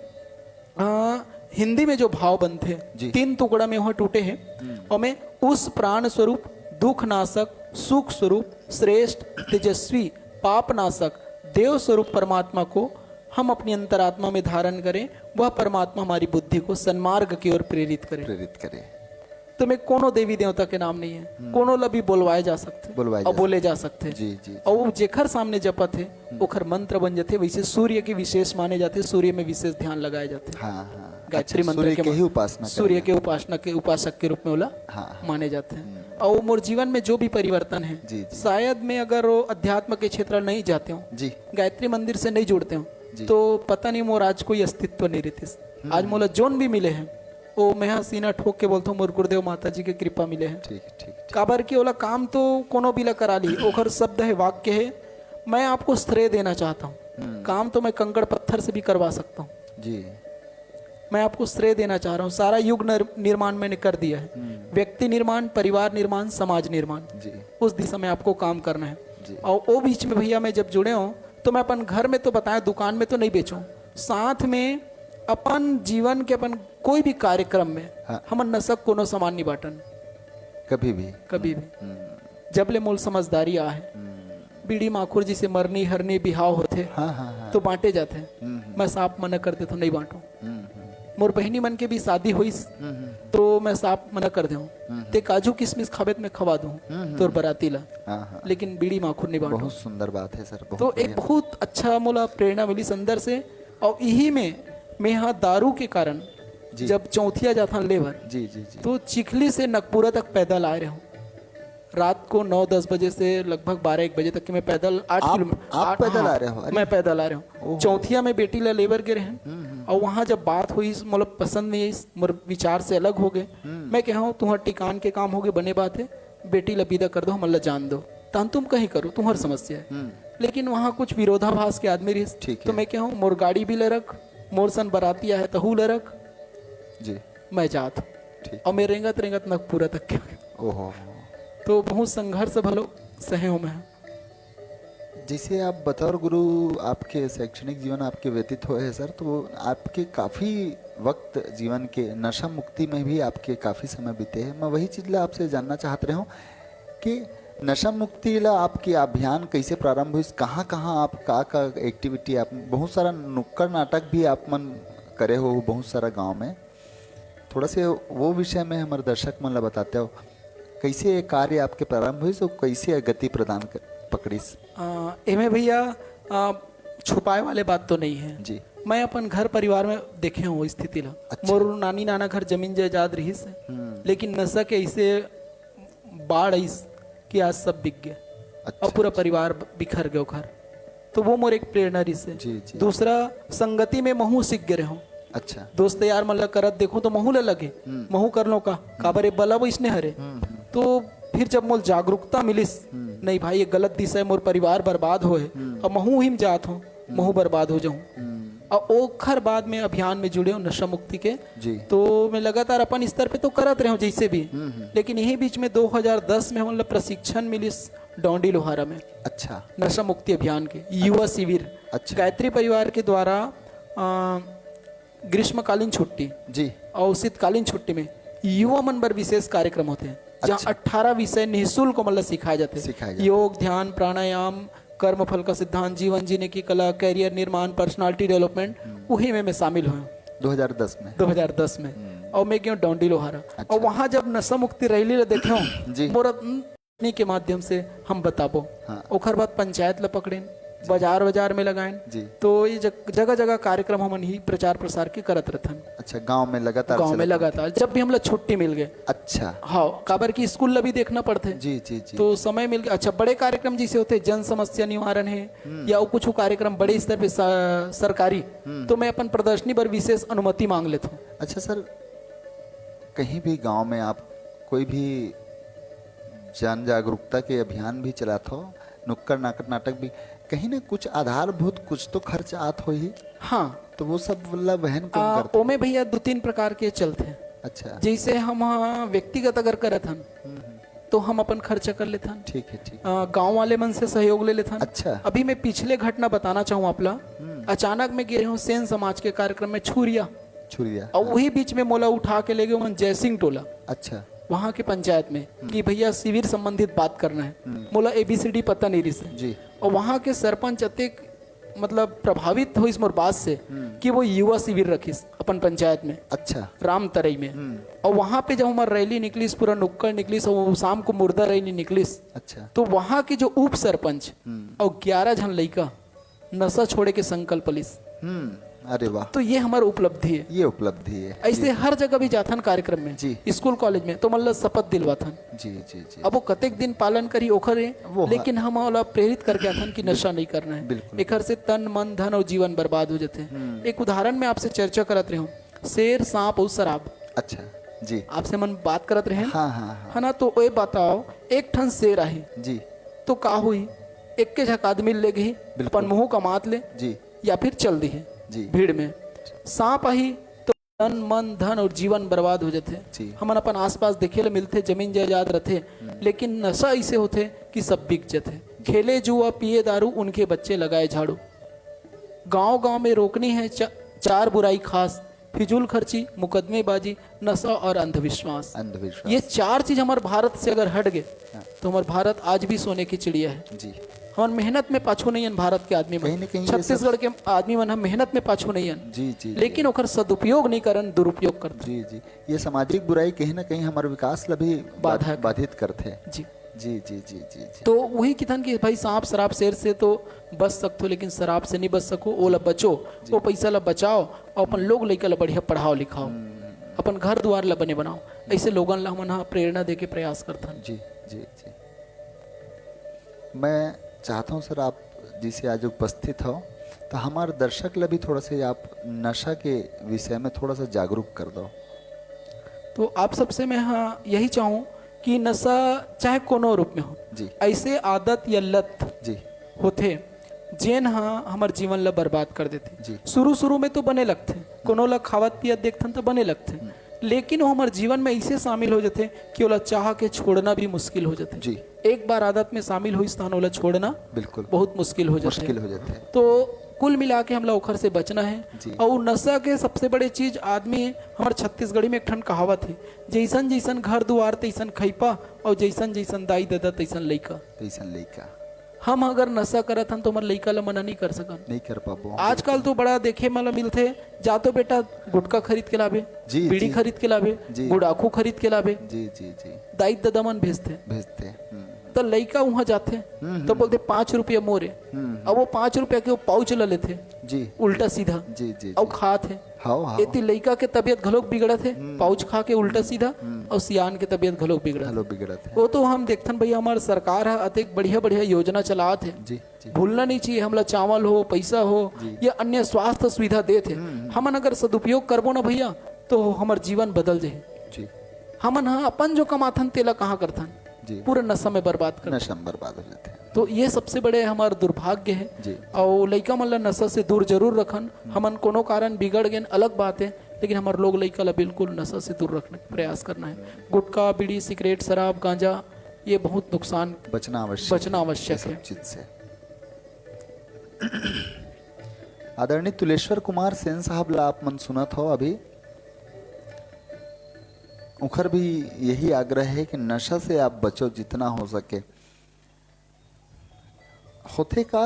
हिंदी में जो भाव बनते हैं 3 टुकड़ा में वह टूटे हैं। और में उस प्राण स्वरूप दुख नाशक सुख स्वरूप श्रेष्ठ तेजस्वी पाप नाशक देव स्वरूप परमात्मा को हम अपनी अंतरात्मा में धारण करें, वह परमात्मा हमारी बुद्धि को सन्मार्ग की ओर प्रेरित करे। तो में कोनो देवी देवता के नाम नहीं है, कोनो ला भी बोलवाए जा सकते, बोलवाए और जा बोले जा सकते जी जी और वो जेखर सामने जपत है ओखर मंत्र बन जाते। वैसे सूर्य के विशेष माने जाते, सूर्य में विशेष ध्यान लगाए जाते। हाँ हाँ गायत्री अच्छा, मंत्र सूर्य के के ही उपासना सूर्य के उपासना के उपासक के रूप में ओला हाँ, माने जाते हैं। और वो मोर जीवन में जो भी परिवर्तन है, जी, जी। शायद मैं अगर वो अध्यात्म के क्षेत्र में नहीं जाते हूँ, जी गायत्री मंदिर से नहीं जुड़ते हूँ, जी। तो पता नहीं मोर आज कोई अस्तित्व नहीं रहती। आज मोला जोन भी मिले हैं वो मैं सीना ठोक के बोलता हूँ मोर गुरुदेव माता जी के कृपा मिले हैं। ठीक ठीक काबर की ओला काम तो कोनो भी ला करा ली, ओखर शब्द है, वाक्य है, मैं आपको श्रेय देना चाहता हूँ। काम तो मैं कंकड़ पत्थर से भी करवा सकता हूँ, जी मैं आपको श्रेय देना चाह रहा हूँ। सारा युग निर्माण मैंने कर दिया है, व्यक्ति निर्माण, परिवार निर्माण, समाज निर्माण, जी उस दिशा में आपको काम करना है। जी। और वो बीच में भैया मैं जब जुड़े हूँ तो मैं अपन घर में तो बताया, दुकान में तो नहीं बेचूं, साथ में अपन जीवन के अपन कोई भी कार्यक्रम में हाँ। हम नशक कोनो सामान नहीं बांटन कभी भी जब ले मोल समझदारी आ है। बीड़ी माखुर जी से मरनी हरनी बिहाव होते हाँ हाँ हाँ तो बांटे जाते हैं, मैं साफ मना करते तो नहीं बांटू। मोर बहनी मन के भी शादी हुई तो मैं साफ मना कर दूं, ते काजू किशमिश खाबे तो मैं खवा दूं तोर बराती ला, हाँ हाँ लेकिन बीड़ी माखुर नहीं बांटू। बहुत सुंदर बात है सर, बहुत तो एक बहुत अच्छा मोला प्रेरणा मिली अंदर से। और यही में मैं यहाँ दारू के कारण जी। जब चौथिया जाता लेबर जी जी जी तो चिखली से नगपुरा तक पैदल आ रहा हूँ। रात को 9-10 बजे से लगभग 12-1 बजे तक कि मैं पैदल 8 किलोमीटर आप पैदल आ रहे हो? अरे। मैं पैदल आ रहा हूँ। चौथिया में बेटी ला लेबर के रहे और वहाँ जब बात हुई मतलब पसंद नहीं आई, मोर विचार से अलग हो गए। मैं कहा हूँ तुम्हारे टिकान के काम हो गए, बने बात है, बेटी ला विदा कर दो, हम जान दो, तहन तुम कहीं करो, तुम्हारी समस्या है। लेकिन वहाँ कुछ विरोधाभास के आदमी रही, ठीक तो है। मैं क्या हूँ मोर गाड़ी भी ले रख, मोर सन बराती आया तहू ले रख, जी मैं जात हूँ। ठीक। और मैं रेंगत रेंगत नगपुरा तक के ओहो तो बहुत संघर्ष भलो सहे हूँ मैं। जैसे आप बतौर गुरु आपके शैक्षणिक जीवन आपके व्यतीत हुए हैं सर, तो आपके काफ़ी वक्त जीवन के नशा मुक्ति में भी आपके काफ़ी समय बीते हैं। मैं वही चीज़ ला आपसे जानना चाहते रहा हूँ कि नशा मुक्ति ला आपकी अभियान कैसे प्रारंभ हुई, कहाँ कहाँ आप का एक्टिविटी, आप बहुत सारा नुक्कड़ नाटक भी आप मन करे हो बहुत सारा गांव में, थोड़ा से वो विषय में हमारे दर्शक मन ला बताते हो कैसे ये कार्य आपके प्रारंभ हुई, तो कैसे गति प्रदान कर पकड़ीस। एमे भैया छुपाए वाले बात तो नहीं है जी। मैं अपन घर परिवार में देखे हूँ स्थिति ला। अच्छा। मोर नानी नाना घर जमीन जायदाद रही से, लेकिन नशा के ऐसे बाढ़ ऐस कि आज सब बिक गए अच्छा, और पूरा परिवार बिखर गया घर। तो वो मोर एक प्रेरणा रही से। जी, जी। दूसरा संगति में महू सीख गए हूँ। अच्छा दोस्त यार मतलब करत देखो तो महू ले लगे, महू कर लो का काबर बला वो इसने हरे। तो फिर जब मोल जागरूकता मिलिस, नहीं भाई ये गलत दिशा है, मोर परिवार बर्बाद होए और महू हिम जात हूँ, महू बर्बाद हो जाऊं। और ओखर बाद में अभियान में जुड़े हूँ नशा मुक्ति के। जी। तो मैं लगातार अपन स्तर पे तो करत रहे हूँ जैसे भी, लेकिन यही बीच में 2010 में मतलब प्रशिक्षण मिलिस डोंडी लोहारा में अच्छा नशा मुक्ति अभियान के युवा शिविर। अच्छा। गायत्री परिवार के द्वारा ग्रीष्मकालीन छुट्टी जी और शीतकालीन छुट्टी में युवा मन पर विशेष कार्यक्रम होते हैं, जहाँ 18 विषय निःशुल्क मतलब सिखाए जाते हैं। योग, ध्यान, प्राणायाम, कर्म फल का सिद्धांत, जीवन जीने की कला, कैरियर निर्माण, पर्सनालिटी डेवलपमेंट, वही में मैं शामिल हुआ 2010 में। और मैं गया डोंडी लोहारा। अच्छा। और वहाँ जब नशा मुक्ति रैली देखे जी। हूँ मोर के माध्यम से हम बताबो। हाँ। ओखर बाद पंचायत ला पकड़ेन, बाजार में लगाएं। जी। तो ये जगह जगह कार्यक्रम हमन ही प्रचार प्रसार के करत रहथन। अच्छा गांव में लगातार जब भी हम लोग छुट्टी मिल गए। अच्छा हाँ काबर की स्कूल ला भी देखना पड़ते। जी जी जी तो समय मिल गया। अच्छा बड़े कार्यक्रम जैसे होते जन समस्या निवारण है या कुछ कार्यक्रम बड़े स्तर पे सरकारी, तो मैं अपन प्रदर्शनी पर विशेष अनुमति मांग लेता हूँ। अच्छा सर, कहीं भी गांव में आप कोई भी जन जागरूकता के अभियान भी चलाते हो, नुक्कड़ नाटक भी, कहीं ना कुछ आधारभूत कुछ तो खर्च आत हो ही। हाँ तो वो सब वाला वहन कौन करते? ओमे भैया 2-3 प्रकार के चलते हैं। अच्छा जैसे हम व्यक्तिगत अगर करत हन तो हम अपन खर्चा कर लेते हन। ठीक है ठीक। गांव वाले मन से सहयोग ले लेते हन। अच्छा। अभी मैं पिछले घटना बताना चाहूँ आपला। अचानक मैं गिरे हूँ सेन समाज के कार्यक्रम में छुरिया, और वही बीच में मोला उठा के ले गए मन जयसिंह टोला। अच्छा वहाँ के पंचायत में कि भैया शिविर संबंधित बात करना है। मोला ABCD पता नहीं रही से। जी। और वहाँ के सरपंच अतिक मतलब प्रभावित हो इस मोर बात से कि वो युवा शिविर रखिस अपन पंचायत में अच्छा राम तरई में। और वहां पे जब हमारी रैली निकलिस, पूरा नुक्कड़ निकलिस और शाम को मुर्दा रैली निकलिस, अच्छा तो वहां के जो उप सरपंच और 11 जन लड़का नशा छोड़े के संकल्प लिस। अरे वाह, तो ये हमारी उपलब्धि है। ये उपलब्धि है। ऐसे हर जगह भी जाथन कार्यक्रम में, जी। स्कूल कॉलेज में, तो मतलब शपथ दिलवाथन। जी जी जी। अब वो कतेक दिन पालन करी ओखरे, वो लेकिन हम वाला प्रेरित करके आथन कि नशा नहीं करना है। बिल्कुल। एकर से तन मन धन और जीवन बर्बाद हो जाते हैं। एक उदाहरण में आपसे चर्चा करत रहे हूँ, शेर सांप और शराब। अच्छा जी। आपसे मन बात करत रहे हाँ हाँ हाँ है ना। तो ये बताओ, एक ठन शेर आहे जी तो का हुई, एक के झक आदमी ले गई, अपन मुंह कमात ले जी या फिर चल दी है जी भीड़ में। सांप आई तो तन मन धन और जीवन बर्बाद हो जाते। जी। हमन अपन आसपास देखे ले मिलते, जमीन जायदाद रहते, लेकिन नशा ऐसे होते कि सब बिक जाते। खेले जुआ पिए दारू, उनके बच्चे लगाए झाड़ू। गांव गांव में रोकनी है चार बुराई खास, फिजूल खर्ची, मुकदमेबाजी, नशा और अंधविश्वास। अंधविश्वास। ये चार चीज हमारे भारत से अगर हट गए तो हमारा भारत आज भी सोने की चिड़िया है। जी। हम मेहनत में पाछू नहीं हन, भारत के आदमी कहीं मन, न कहीं ये छत्तीसगढ़ के आदमी मन हम मेहनत में पाछू नहीं हन। जी जी लेकिन ओकर सदुपयोग नहीं करन, दुरुपयोग करते। जी जी। ये सामाजिक बुराई कहीं ना कहीं हमारे विकास ला भी बाधा बाधित करते। जी। जी जी जी जी जी। तो वही किथन कि भाई सांप शराब शेर से तो बच सकते हो, लेकिन शराब से नहीं बच सको। वो ला बचो, वो पैसा ला बचाओ और अपन लोग लइका ला बढ़िया पढ़ाओ लिखाओ, अपन घर द्वार ला बने बनाओ। ऐसे लोगन ला हमन हा प्रेरणा दे के प्रयास करथन। जी जी जी। मैं चाहता हूँ सर, आप जिसे आज उपस्थित हो, तो हमारे दर्शक ला भी थोड़ा सा आप नशा के विषय में थोड़ा सा जागरूक कर दो। तो आप सबसे मैं हाँ यही चाहूँ कि नशा चाहे कोनो रूप में हो, जी ऐसे आदत या लत जी होते जेन हाँ हमार जीवन ला बर्बाद कर देते। जी। शुरू शुरू में तो बने लगते, कोनो ला खावत पियत देखथन तो बने लगते, लेकिन वो हमारे जीवन में ऐसे शामिल हो जाते कि ओला चाह के छोड़ना भी मुश्किल हो जाते। जी। एक बार आदत में शामिल हुई स्थान ओला छोड़ना बिल्कुल बहुत मुश्किल हो जाते। मुश्किल हो जाते हैं। तो कुल मिला के हम लोग ओखर से बचना है। जी। और नशा के सबसे बड़े चीज आदमी, हमारे छत्तीसगढ़ी में एक ठन कहावत है, जैसन जैसन घर दुआर तैसन खैपा और जैसन जैसन दाई दादा तैसन लइका। तैसन लइका। हम अगर नशा करत हन तो हमारे लइका ला मना नहीं कर सकन। नहीं कर पाबो। आजकल तो बड़ा देखे मला मिलते, जा तो बेटा गुटखा खरीद के लावे, जी, बीड़ी जी। खरीद के लावे, जी। गुड़ाखू खरीद के लावे, जी जी जी। दाई दादा मन भेजते। भेजते। तो लइका वहां जाते तो बोलते 5 रुपया मोरे। अब वो 5 रुपया के वो पाउच ला लेते जी उल्टा सीधा, जी जी। और खाते। हाँ हाँ। एती लइका के तबियत घलोक बिगड़त है, पाउच खा के उल्टा सीधा, और सियान के तबियत घलोक बिगड़त। हेलो बिगड़त है। वो तो हम देखथन भैया, हमार सरकार है अतेक बढ़िया बढ़िया योजना चलात है। जी जी। भूलना नहीं चाहिए, हमला चावल हो, पैसा हो या अन्य स्वास्थ्य सुविधा देते, हमन अगर सदुपयोग करबो ना भैया तो हमार जीवन बदल जाए। जी। हमन हाँ अपन जो कमाथन तेला कहाँ करथन, जी। पूरा नशा में बर्बाद कर। नशा में बर्बाद हो जाते हैं। तो ये सबसे बड़े हमारा दुर्भाग्य है। जी। और लइका मन ला नशा से दूर जरूर रखन। हमन कोनो कारण बिगड़ गए अलग बात है, लेकिन हमारे लोग लइका ला बिल्कुल नशा से दूर रखने का प्रयास करना है। गुटखा, बीड़ी, सिगरेट, शराब, गांजा, ये बहुत नुकसान, बचना आवश्यक है। चीज से। आदरणीय तुलेश्वर कुमार सेन साहब ला आप मन सुनत हो अभी, उखर भी यही आग्रह है कि नशा से आप बचो जितना हो सके। होते का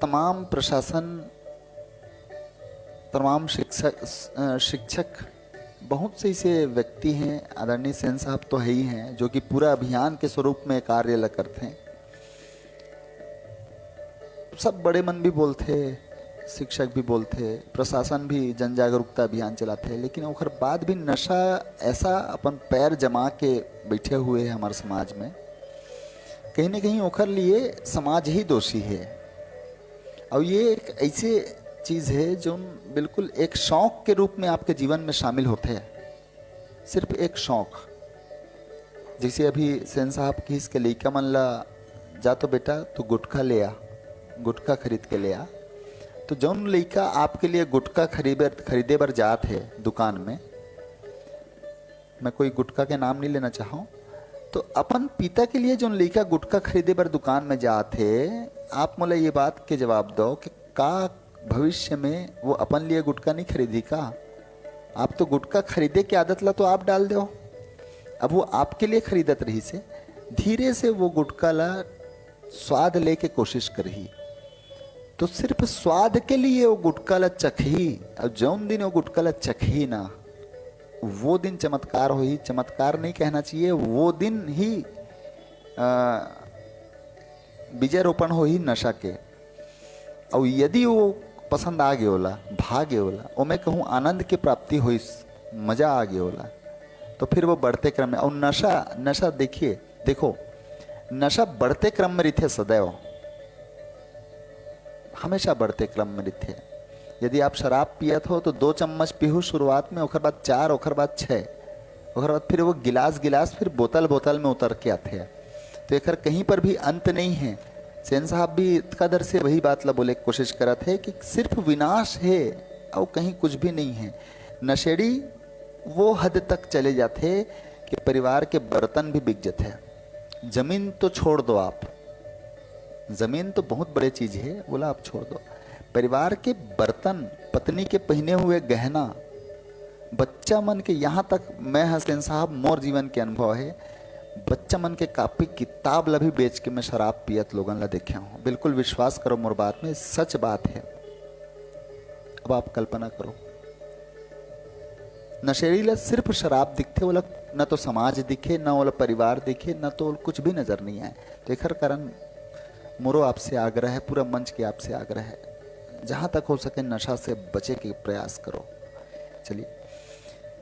तमाम प्रशासन, तमाम शिक्षक बहुत से ऐसे व्यक्ति हैं, आदरणीय सेन साहब तो है ही हैं, जो कि पूरा अभियान के स्वरूप में कार्य करते हैं। सब बड़े मन भी बोलते, शिक्षक भी बोलते, प्रशासन भी जन जागरूकता अभियान चलाते हैं, लेकिन ओखर बाद भी नशा ऐसा अपन पैर जमा के बैठे हुए है हमारे समाज में, कहीं ना कहीं ओखर लिए समाज ही दोषी है। और ये एक ऐसे चीज़ है जो बिल्कुल एक शौक के रूप में आपके जीवन में शामिल होते हैं, सिर्फ एक शौक। जैसे अभी सेन साहब की इसके लइका मन ला, जा तो बेटा तू गुटखा ले आ, गुटखा खरीद के ले आ। तो जौन लइका आपके लिए गुटखा खरीदे बर जात है दुकान में, मैं कोई गुटखा के नाम नहीं लेना चाहूँ, तो अपन पिता के लिए जौन लइका गुटखा खरीदे बर दुकान में जात है, आप मोला ये बात के जवाब दो कि का भविष्य में वो अपन लिए गुटखा नहीं खरीदी का? आप तो गुटखा खरीदे की आदत ला तो आप डाल दो। अब वो आपके लिए खरीदत रही से, धीरे से वो गुटखा ला स्वाद ले के कोशिश कर रही। तो सिर्फ स्वाद के लिए वो गुटका ला चखी, और जौन दिन वो गुटका ला चखी ना, वो दिन चमत्कार हो ही, चमत्कार नहीं कहना चाहिए, वो दिन ही विजय रोपण हो ही नशा के। और यदि वो पसंद आ गए होला, भाग गए होला, और मैं कहूँ आनंद की प्राप्ति हुई, मजा आ गया होला, तो फिर वो बढ़ते क्रम में। और नशा देखिए, देखो नशा बढ़ते क्रम में रहते सदैव, हमेशा बढ़ते क्रम में रहते। यदि आप शराब पियत हो तो 2 चम्मच पीहू शुरुआत में, ओकर बाद 4, ओकर बाद 6, ओकर बाद फिर वो गिलास फिर बोतल में उतर के आते हैं। तो एक कहीं पर भी अंत नहीं है। सेन साहब भी कदर से वही बात ला बोले कोशिश करत है कि सिर्फ विनाश है और कहीं कुछ भी नहीं है। नशेड़ी वो हद तक चले जाते कि परिवार के बर्तन भी बिक जाते हैं। जमीन तो छोड़ दो आप, जमीन तो बहुत बड़ी चीज है, बोला आप छोड़ दो, परिवार के बर्तन, पत्नी के पहने हुए गहना, बच्चा मन के, यहाँ तक मैं हसन साहब मोर जीवन के अनुभव है, बच्चा मन के कापी किताब ला भी बेच के मैं शराब पियत लोगन ला देखा हूँ। बिल्कुल विश्वास करो मोर बात में, सच बात है। अब आप कल्पना करो, नशेड़ी ला सिर्फ शराब दिखते, बोला न तो समाज दिखे, न वाला परिवार दिखे, न तो कुछ भी नजर नहीं आए। तो एक कारण मोरो आपसे आग्रह है, पूरा मंच के आपसे आग्रह है, जहां तक हो सके नशा से बचे के प्रयास करो। चलिए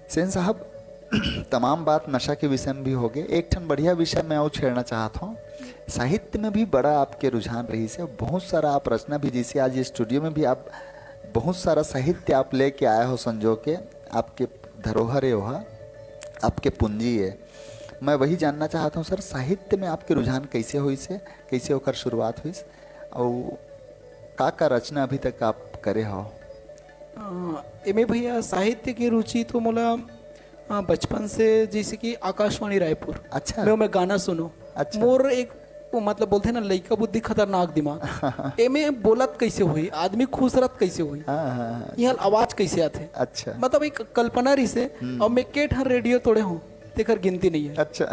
सेन साहब, तमाम बात नशा के विषय में भी हो गए। एक ठन बढ़िया विषय मैं और छेड़ना चाहता हूँ। साहित्य में भी बड़ा आपके रुझान रही से, बहुत सारा आप रचना भी, जैसे आज स्टूडियो में भी आप बहुत सारा साहित्य आप लेके आए हो संजो के, आपके धरोहर है वह, आपके पूंजी है। मैं वही जानना चाहता हूँ सर, साहित्य में आपके रुझान कैसे हुई से, कैसे होकर शुरुआत हुई, और का रचना अभी तक आप करे हो? एमे भैया साहित्य की रुचि तो मोला बचपन से, जैसे कि आकाशवाणी रायपुर, अच्छा, मैं गाना सुनो, अच्छा, मोर एक वो मतलब बोलते हैं ना, लइका बुद्धि खतरनाक दिमाग। एमे बोलत कैसे हुई, आदमी खुश रहत कैसे हुई, यहाँ आवाज कैसे आते, अच्छा, मतलब एक कल्पना रही से। और मैं के ठन रेडियो तोड़े हूँ, तेकर गिनती नहीं है। अच्छा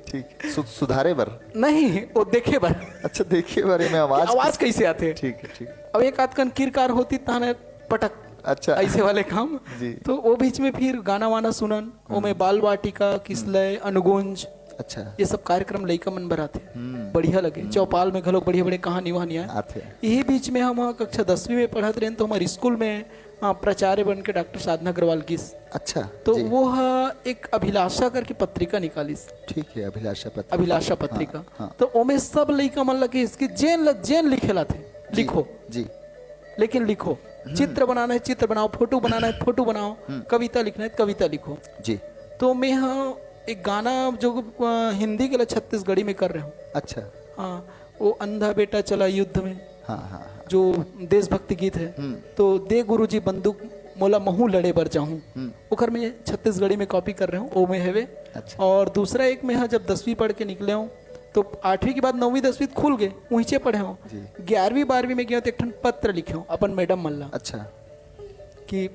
ठीक, सुधारे बर नहीं, वो देखे बर। अच्छा, देखे बारे में आवाज कैसे आते, ठीक है, ठीक। अब एक आध कन किरकार होती ताने पटक, अच्छा, ऐसे वाले काम जी। तो वो बीच में फिर गाना वाना सुनन, वो में बाल वाटिका, किसलय, अनुगुंज, अच्छा, ये सब कार्यक्रम लइका मन बराते, बढ़िया लगे। चौपाल में घलो बढ़िया बढ़िया कहानी वहानी आते। यही बीच में हम कक्षा 10वीं में पढ़ते रहे, तो हमारे स्कूल में प्राचार्य बन के डॉक्टर साधना अग्रवाल की, अच्छा, तो वो एक अभिलाषा करके पत्रिका निकाली, ठीक है, अभिलाषा पत्रिका। हाँ। तो ओमे सब लइका मन लगे इसकी जेन लिखेला थे, लिखो जी, लेकिन लिखो, चित्र बनाना है चित्र बनाओ, फोटो बनाना है फोटो बनाओ, कविता लिखना है कविता लिखो जी। तो मैं हाँ एक गाना जो हिंदी के लिए छत्तीसगढ़ी में कर रहा हूँ। अच्छा, हाँ, वो अंधा बेटा चला युद्ध में, हाँ हाँ, जो देशभक्ति गीत है, तो दे गुरुजी बंदूक मोला महू लड़े बर जाऊं, ओकर में छत्तीसगढ़ी में कॉपी कर रहे हूँ, ओ में है। अच्छा। और दूसरा एक में जब 10वीं पढ़ के निकले हूँ, तो 8वीं के बाद 9वीं 10वीं खुल गए, वहीं पढ़े हूँ। 11वीं 12वीं में गया तो एक ठन पत्र लिखे हूँ अपन मैडम मल्ला, अच्छा, कि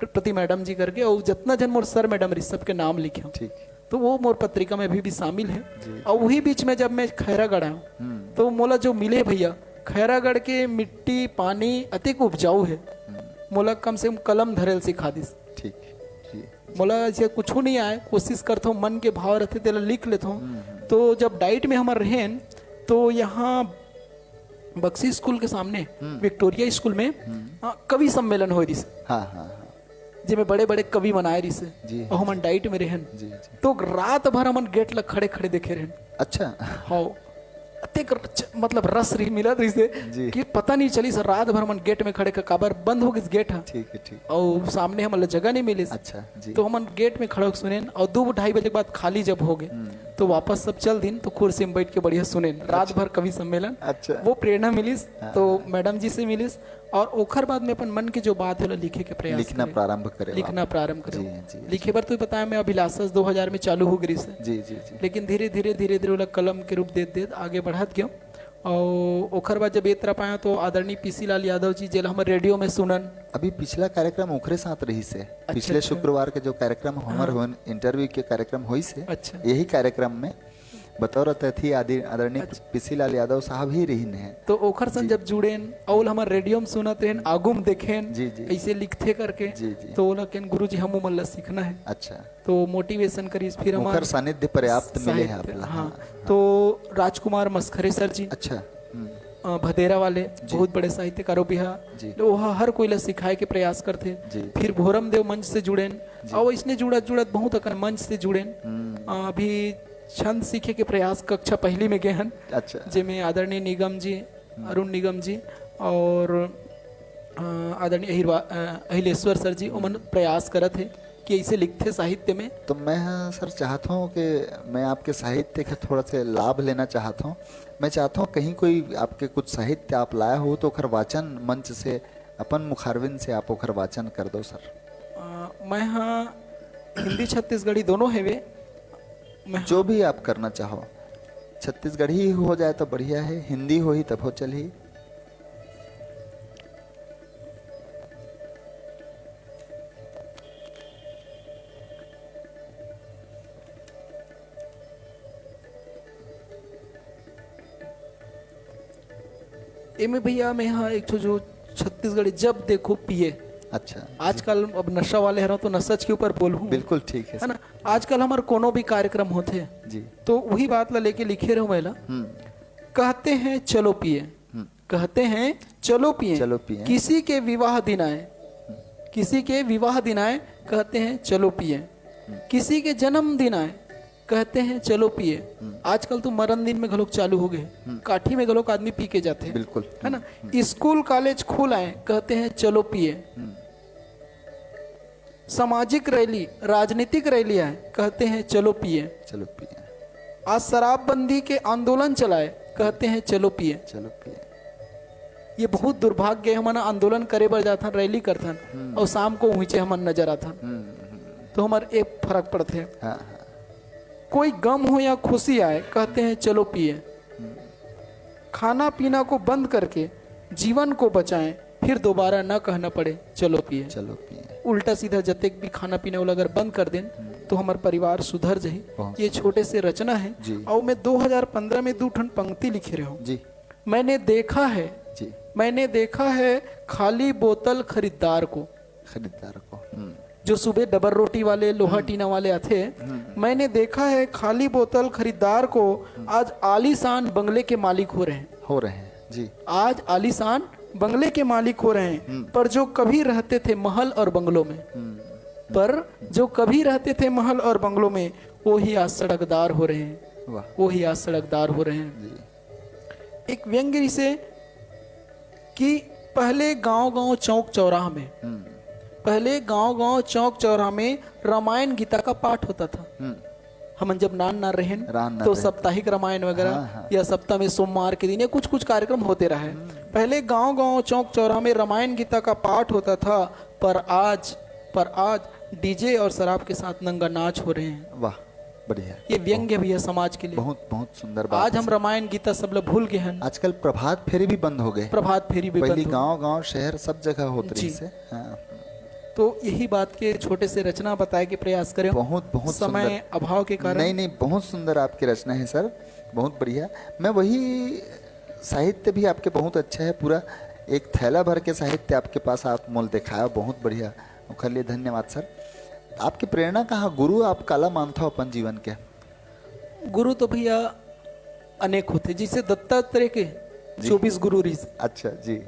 प्रति मैडम जी करके, और जितना जन मोर सर मैडम रही सबके नाम लिखे हूँ। ठीक, तो वो मोर पत्रिका में अभी भी शामिल है। और वही बीच में जब मैं खैरागढ़ आया हूँ, तो मोला जो मिले भैया, खैरागढ़ के मिट्टी पानी अतिक उपजाऊ है, मोला कम से कम कलम धरेल सिखा दिस। ठीक, मोला ऐसे कुछ नहीं आए, कोशिश करता हूँ, मन के भाव रहते तेला लिख लेता हूँ। तो जब डाइट में हमारे रहें, तो यहाँ बक्सी स्कूल के सामने विक्टोरिया स्कूल में कवि सम्मेलन हो रही, हाँ हाँ, जिसमें बड़े बड़े कवि बनाए रही से, और हम डाइट में रहन, तो रात भर हम गेट लग खड़े खड़े देखे रहन। अच्छा, हाँ, मतलब रस रही मिला रही से कि पता नहीं चली सर, रात भर हम गेट में खड़े काबर बंद हो गई गेट। ठीक है, ठीक, और सामने हम जगह नहीं मिली। अच्छा जी। तो हम गेट में खड़े सुने, और 2-2:30 बजे बाद खाली जब हो गए, तो वापस सब चल दिन, तो कुर्सी में बैठ के बढ़िया सुने रात भर कवि सम्मेलन। अच्छा, वो प्रेरणा मिलिस, तो मैडम जी से मिलिस, और ओखर बाद में अपन मन की जो बात है लिखे के प्रयास, लिखना प्रारंभ करे, लिखे पर तो बताया मैं अभिलाषा 2000 में चालू हो गई से, जी जी जी। लेकिन धीरे धीरे कलम के रूप दे आगे बढ़त गया। और ओखर बाद जब ये तरह पाया, तो आदरणीय पीसी लाल यादव जी जेल हमारे रेडियो में सुनन। अभी पिछला कार्यक्रम ओखरे साथ रही से, पिछले शुक्रवार के जो कार्यक्रम हमारे इंटरव्यू के कार्यक्रम हुई से, अच्छा, यही कार्यक्रम में बतौर अतिथि आदरणीय पीसी लाल यादव साहब ही रही हैं। तो ओखर सन जब जुड़ेन और हमार रेडियो में सुनत रहेन आगुम देखेन जी, जी। ऐसे लिखते करके जी, जी। तो बोला कि गुरुजी हम मल्ला सीखना है, अच्छा, तो मोटिवेशन करीस फिर मुखर हमार सानिध्य पर्याप्त मिले हैं साहित्य, आपला। हाँ। तो राजकुमार मस्खरे सर जी अच्छा, भदेरा वाले बहुत बड़े साहित्यकारों भी जी। वो हर कोई ला सिखाए के प्रयास करते। जी। फिर भोरम देव मंच से जुड़ेन और इसने जुड़त जुड़त बहुत अकन मंच से जुड़ेन। अभी छंद सीखे के प्रयास कक्षा पहली में गए हन, अच्छा, जिसमें आदरणीय निगम जी, अरुण निगम जी और आदरणीय अहिलेश्वर सर जी उमन प्रयास करत है कि ऐसे लिखते साहित्य में। तो मैं सर चाहता हूँ कि मैं आपके साहित्य का थोड़ा सा लाभ लेना चाहता हूँ। मैं चाहता हूँ कहीं कोई आपके कुछ साहित्य आप लाया हो तो ओखर वाचन मंच से अपन मुखारविन से आप ओखर वाचन कर दो सर। मैं हाँ हिंदी छत्तीसगढ़ी दोनों है वे, मैं जो भी आप करना चाहो, छत्तीसगढ़ी ही हो जाए तो बढ़िया है, हिंदी हो ही तब हो चली। एमे भैया मैं यहाँ एक जो छत्तीसगढ़ी जब देखो पिए। अच्छा, आजकल अब नशा वाले हैं तो नशा के ऊपर बोलूं, बिल्कुल ठीक है है ना। आजकल हमारे कोनो भी कार्यक्रम होते हैं जी। तो वही बात ला लेके लिखे रहो महिला, कहते हैं चलो पिए, कहते हैं चलो पिए, चलो पिए। किसी के विवाह दिन आए, किसी के विवाह दिन आए कहते हैं चलो पिए, किसी के जन्मदिन आए कहते हैं चलो पिए। आजकल तो मरण दिन में घलोक चालू हो गए, काठी में घलोक आदमी पी के जाते हैं, बिल्कुल, है ना। स्कूल कॉलेज खुल आए कहते हैं चलो पिए, सामाजिक रैली राजनीतिक रैली आए कहते हैं चलो पिए, चलो पिए। आज शराबबंदी के आंदोलन चलाए कहते हैं चलो पिए। चलो पिए। ये बहुत दुर्भाग्य है, हम आंदोलन करे बर जाथन, रैली करथन और शाम को ऊंचे हम नजर आथन, तो हमारे एक फर्क पड़ते हैं। हाँ, हाँ। कोई गम हो या खुशी आए कहते हैं चलो पिए, खाना पीना को बंद करके जीवन को बचाएं, फिर दोबारा न कहना पड़े चलो पिए। चलो पिए। उल्टा सीधा जतेक भी खाना पीना वाला अगर बंद कर दें तो हमारा परिवार सुधर जाही। बहुत ये छोटे से रचना है जी। और मैं 2015 में 2 ठन पंक्ति लिखे रहा हूँ। जी, मैंने देखा है, जी। मैंने देखा है खाली बोतल खरीदार को, खरीदार को। जो सुबह डबर रोटी वाले लोहा टीना वाले आते हैं। मैंने देखा है खाली बोतल खरीदार को आज आलीशान बंगले के मालिक हो रहे हैं, जी। आज आलीशान बंगले के मालिक हो रहे हैं। पर जो कभी रहते थे महल और बंगलों में, पर जो कभी रहते थे महल और बंगलों में वो ही आज सड़कदार हो रहे हैं, वाह। वो ही आज सड़कदार हो रहे हैं। जी। एक व्यंग्य से कि पहले गांव-गांव चौक चौराहा में, पहले गांव-गांव चौक चौराहा में रामायण गीता का पाठ होता था। हम जब नान रहे तो साप्ताहिक रामायण वगैरह, हाँ। या सप्ताह में सोमवार के दिन या कुछ कुछ कार्यक्रम होते रहे। पहले गांव-गांव चौक चौराहा में रामायण गीता का पाठ होता था, पर आज डीजे और शराब के साथ नंगा नाच हो रहे हैं। वाह, बढ़िया। ये व्यंग्य भी है समाज के लिए। बहुत बहुत सुंदर बात। आज हम रामायण गीता सब लोग भूल गए हैं। आजकल प्रभात फेरी भी बंद हो गए। प्रभात फेरी भी पहली बंद हो गांव शहर सब जगह होते रही से। हाँ। तो यही बात के छोटे से रचना बताए के प्रयास करें। बहुत समय सुंदर। अभाव के कारण नहीं, बहुत सुंदर आपकी रचना है सर, बहुत बढ़िया। मैं वही साहित्य भी आपके बहुत अच्छा है, पूरा एक थैला भर के साहित्य आपके पास आप मोल दिखाया, बहुत बढ़िया। उसके लिए धन्यवाद सर। आपकी प्रेरणा कहाँ, गुरु आप काला मानता हो अपन जीवन के? गुरु तो भैया अनेक होते, जिसे दत्तात्रेय के 24 गुरु ऋषि। अच्छा जी।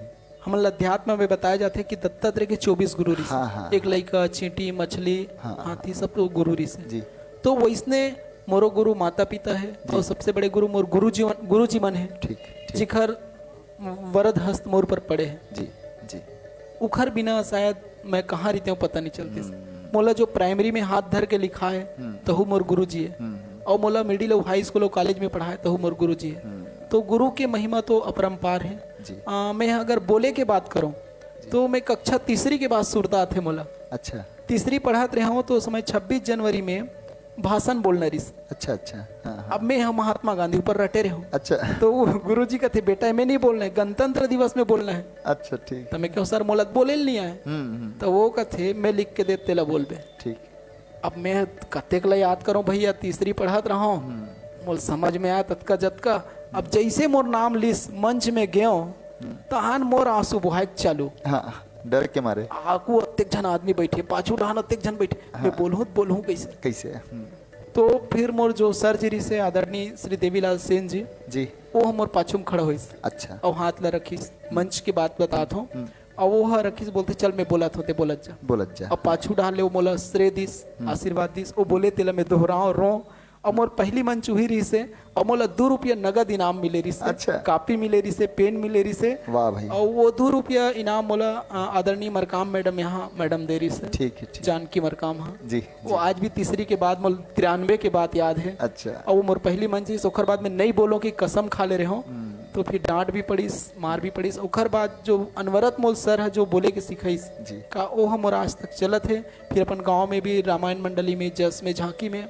हम अध्यात्म में बताया जाते हैं कि दत्तात्रेय के 24 गुरु ऋषि। हाँ। एक लड़का, चींटी, मछली, हाथी, सब तो गुरु ऋषि जी। तो वैसने मोरो गुरु माता पिता है और सबसे बड़े गुरु मोर गुरु जी मन है। ठीक। जिखर वरद हस्त मोर पर पड़े हैं। जी, जी। उखर बिना शायद मैं कहाँ रहते हूँ पता नहीं चलती। मोला जो प्राइमरी में हाथ धर के लिखा है तहु मोर गुरु जी है, और मोला मिडिल और हाई स्कूल और कॉलेज में पढ़ा है तहु मोर गुरु जी है। तो गुरु के महिमा तो अपरंपार है। मैं अगर बोले के बात करूं तो मैं कक्षा तीसरी के बाद सुरता थे मोला। अच्छा। तीसरी पढ़ाते रहा हूँ तो समय 26 जनवरी में भाषण बोलना रही। अच्छा। हाँ। अब मैं हम महात्मा गांधी ऊपर रटे रहा हूँ। अच्छा। तो गुरु जी कहते बेटा मैं नहीं बोलना है, गणतंत्र दिवस में बोलना है। अच्छा, ठीक। तो मैं क्यों सर मोला बोले नहीं आए। तो वो कहते मैं लिख के देते ला बोल बे। ठीक। अब मैं कतेक ला याद करूं भैया, तीसरी पढ़ात रहा हूँ मोल समझ में आया तत्का जतका। अब जैसे मोर नाम लिस मंच में गयो तहान मोर आंसू बुहाक चालू। हाँ, डर के मारे आकू अत्येक जन आदमी बैठे, पाछू डहान अत्येक जन बैठे। मैं बोलूँ कैसे? कैसे? तो फिर मोर जो सर्जरी से आदरणीय श्री देवीलाल सेन जी जी। वो मोर पाछू में खड़ा होइस अच्छा। और हाथ ला रखीस, मंच की बात बतात हूँ और वो रखीस, बोलते चल मैं बोलत होते बोलत जा। बोलत जा। अब पाछू डाल ले वो मोला श्रेय दिस, आशीर्वाद दिस। वो बोले तेला मैं दोहराओ रो। और मोर पहली मंच हुई रही से और मोला 2 रुपया नगद इनाम मिले रही से। अच्छा। कापी मिले रही से, पेन मिले रही से। वाह भाई। और वो 2 रुपया इनाम मोला आदरणीय मरकाम मैडम यहाँ मैडम दे रही से। ठीक है, ठीक। जानकी मरकाम हाँ जी। वो आज भी तीसरी के बाद मोल 93 के बाद याद है। अच्छा। और वो मोर पहली मंच थी। ओखर बाद में नहीं बोलो कि कसम खा ले रहे हो तो फिर डांट भी पड़ीस, मार भी पड़ीस। ओखर बाद जो अनवरत मोल सर है जो बोले के सिखाईस जी। का वो हम आज तक चलत है। फिर अपन गांव में भी रामायण मंडली में, जस में, झांकी में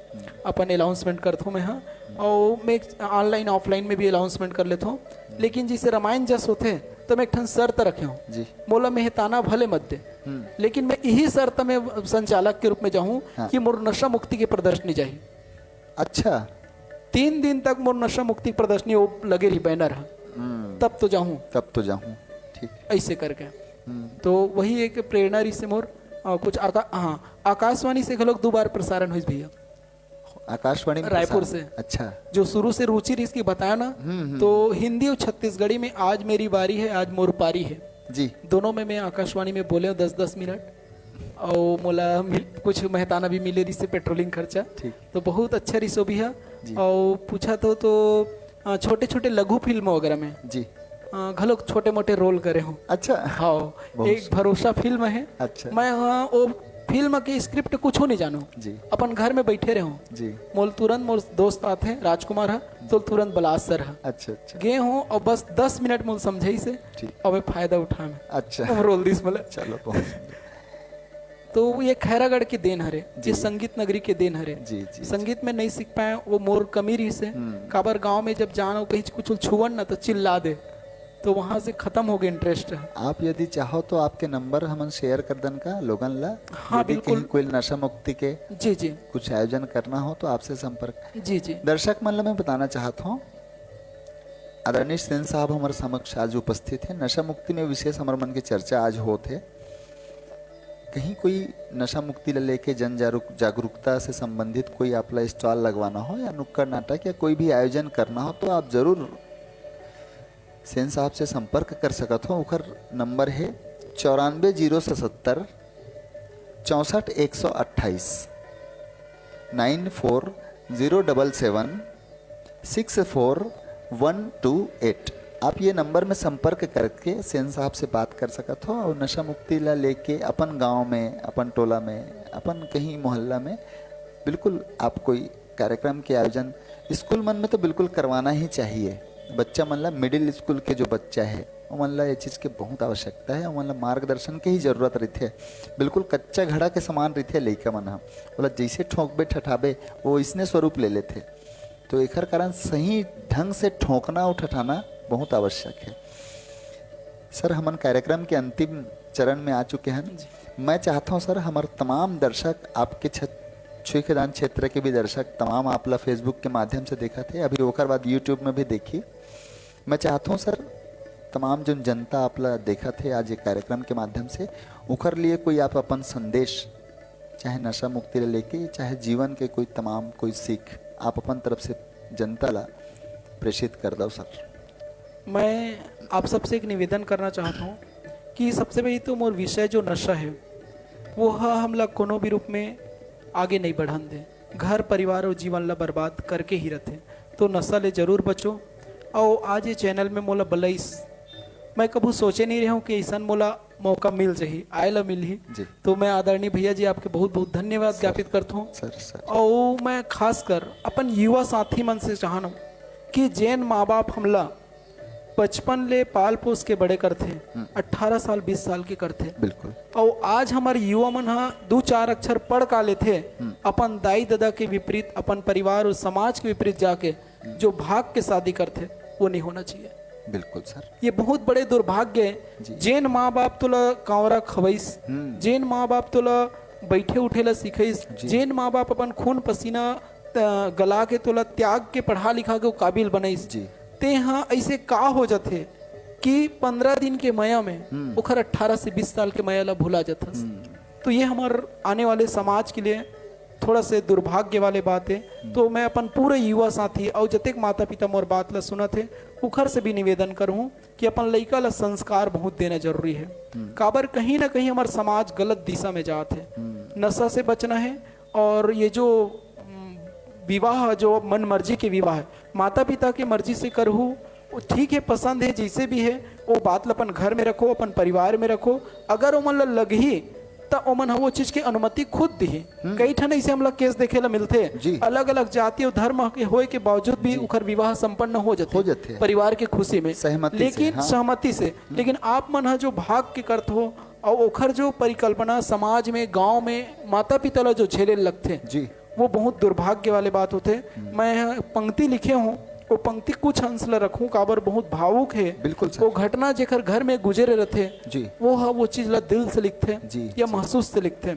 अपन अनाउंसमेंट करता हूँ मैं। हाँ, और मैं ऑनलाइन ऑफलाइन में भी अनाउंसमेंट कर लेता हूँ। लेकिन जिसे रामायण जस होते तो मैं एक ठन शर्त रखे हूँ जी। बोला मेहताना भले मत दे, लेकिन मैं यही शर्त में संचालक के रूप में जाऊँ कि मोर नशा मुक्ति की प्रदर्शनी चाहिए। अच्छा। 3 दिन तक मोर नशा मुक्ति प्रदर्शनी वो लगे रही बैनर है, तब तो जाऊँ। तब तो जाऊँ। ठीक। ऐसे करके तो वही एक प्रेरणा रही से मोर। कुछ आकाशवाणी से लोग 2 बार प्रसारण हुई भैया, आकाशवाणी में रायपुर प्रसारण? से। अच्छा। जो शुरू से रुचि रही इसकी बताया ना, तो हिंदी और छत्तीसगढ़ी में आज मेरी बारी है, आज मोर पारी है जी। दोनों में मैं आकाशवाणी में बोले 10-10 मिनट। और मोला कुछ मेहताना भी मिले रही से पेट्रोलिंग खर्चा। ठीक। तो बहुत अच्छा रिसो भी है। और पूछा तो छोटे छोटे लघु फिल्म वगैरह में जी। घलोक छोटे मोटे रोल करे हूँ। अच्छा। हाँ, एक भरोसा फिल्म है। अच्छा। मैं वो फिल्म की स्क्रिप्ट कुछ नहीं जानू जी। अपन घर में बैठे रहे हूँ जी। मोल तुरंत मोल दोस्त आते हैं राजकुमार है तो तुरंत बलास सर है अच्छा। अच्छा। गे हूँ और बस 10 मिनट मोल समझाई से ठीक। और मैं फायदा उठा में अच्छा। रोल दिस मतलब। चलो बहुत। तो ये खैरागढ़ की देन हरे, ये संगीत नगरी के देन हरे। जी, जी। संगीत में नहीं सीख पाए वो मोर कमी रही से। काबर गांव में जब जाना कहीं कुछ छुअन ना तो चिल्ला दे, तो वहां से खत्म हो गया इंटरेस्ट। आप यदि चाहो तो आपके नंबर हम शेयर कर दन का लोगन ला। हाँ, यदि बिल्कुल। कहीं कोई नशा मुक्ति के जी जी कुछ आयोजन करना हो तो आपसे संपर्क। जी जी। दर्शक मन ला मैं बताना चाहता हूँ, आदरणीय सेन साहब हमारे समक्ष आज उपस्थित है। नशा मुक्ति में विशेष हमारे मन की चर्चा आज होते। कहीं कोई नशा मुक्ति ला लेके जन जागरूकता से संबंधित कोई आपला स्टॉल लगवाना हो या नुक्कड़ नाटक या कोई भी आयोजन करना हो तो आप जरूर सेन साहब से संपर्क कर सकत हो। उखर नंबर है 94 070 64 128 94 077 64 128। आप ये नंबर में संपर्क करके सेन साहब से बात कर सकत हो और नशा मुक्ति ला लेके अपन गांव में, अपन टोला में, अपन कहीं मोहल्ला में बिल्कुल आप कोई कार्यक्रम के आयोजन स्कूल मन में तो बिल्कुल करवाना ही चाहिए। बच्चा मन ला मिडिल स्कूल के जो बच्चा है वो मन ला ये चीज़ के बहुत आवश्यकता है। मन ला मार्गदर्शन के ही जरूरत रहती है। बिल्कुल कच्चा घड़ा के समान रहती है लइका मन। बोला जैसे ठोंकबे ठठाबे वो इसने स्वरूप ले लेते। तो एकर कारण सही ढंग से ठोंकना और ठठाना बहुत आवश्यक है। सर हमन कार्यक्रम के अंतिम चरण में आ चुके हैं। मैं चाहता हूं सर हमारे तमाम दर्शक आपके छुईखेदान क्षेत्र के भी दर्शक तमाम आपला फेसबुक के माध्यम से देखा थे, अभी ओकर बाद यूट्यूब में भी देखी। मैं चाहता हूं सर तमाम जो जनता आपला देखा थे आज एक कार्यक्रम के माध्यम से उखर लिए कोई आप अपन संदेश चाहे नशा मुक्ति ले लेके चाहे जीवन के कोई तमाम कोई सीख आप अपन तरफ से जनता ला प्रेषित कर दो सर। मैं आप सबसे एक निवेदन करना चाहता हूँ कि सबसे पहले तो मोर विषय जो नशा है वो हमला कोनो भी रूप में आगे नहीं बढ़न दे। घर परिवार और जीवन ला बर्बाद करके ही रहते। तो नशा ले जरूर बचो। और आज ये चैनल में मोला बलैस मैं कभी सोचे नहीं रहा हूँ कि ऐसा मोला मौका मिल जाही आए ला मिल ही। तो मैं आदरणीय भैया जी आपके बहुत बहुत धन्यवाद ज्ञापित करता हूँ। और मैं खास कर अपन युवा साथी मन से चाहना कि जैन माँ बाप हमला बचपन ले पाल पोस के बड़े करते 18 साल 20 साल के करते बिल्कुल। और आज हमारे युवा मन 2-4 अक्षर पढ़ का लेते अपन दाई दादा के विपरीत अपन परिवार और समाज के विपरीत जाके जो भाग के शादी करते वो नहीं होना चाहिए। बिल्कुल सर, ये बहुत बड़े दुर्भाग्य है। जैन माँ बाप तोला कांवरा खवैस, जैन माँ बाप तोला बैठे उठे ला सिखाइस, जैन माँ बाप अपन खून पसीना गला के तोला त्याग के पढ़ा लिखा के वो काबिल बनैस जी। ते हाँ ऐसे का हो जाते कि 15 दिन के मया में ओखर 18 से 20 साल के मया ला भुला जाथस। तो ये हमारे आने वाले समाज के लिए थोड़ा से दुर्भाग्य वाले बात है। तो मैं अपन पूरे युवा साथी और जतेक माता पिता मोर बात ला सुनत है उखर से भी निवेदन करूँ कि अपन लइका ला संस्कार बहुत देना जरूरी है। काबर कहीं ना कहीं हमारा समाज गलत दिशा में जात है। नशा से बचना है और ये जो विवाह जो मन मर्जी के विवाह है माता पिता की मर्जी से करहू ठीक है, पसंद है, जैसे भी है वो बात ला अपन घर में रखो, अपन परिवार में रखो। अगर ओमन ला लगही तो ओमन वो चीज की अनुमति खुद दी। कई ठन ऐसे हम लोग केस देखे ला मिलते अलग अलग जाति और धर्म के होए के बावजूद भी उखर विवाह संपन्न हो जाते परिवार के खुशी में, लेकिन सहमति से। लेकिन आप मन जो भाग के करते हो और ओखर जो परिकल्पना समाज में गांव में माता पिता ला जो झेले लगते वो बहुत दुर्भाग्य वाले बात होते। मैं पंक्ति लिखे हूँ, वो पंक्ति कुछ अंश ला रखूं काबर बहुत भावुक है। बिल्कुल वो घटना जेकर घर में गुजरे रहते वो चीज ला दिल से लिखते या महसूस से लिखते।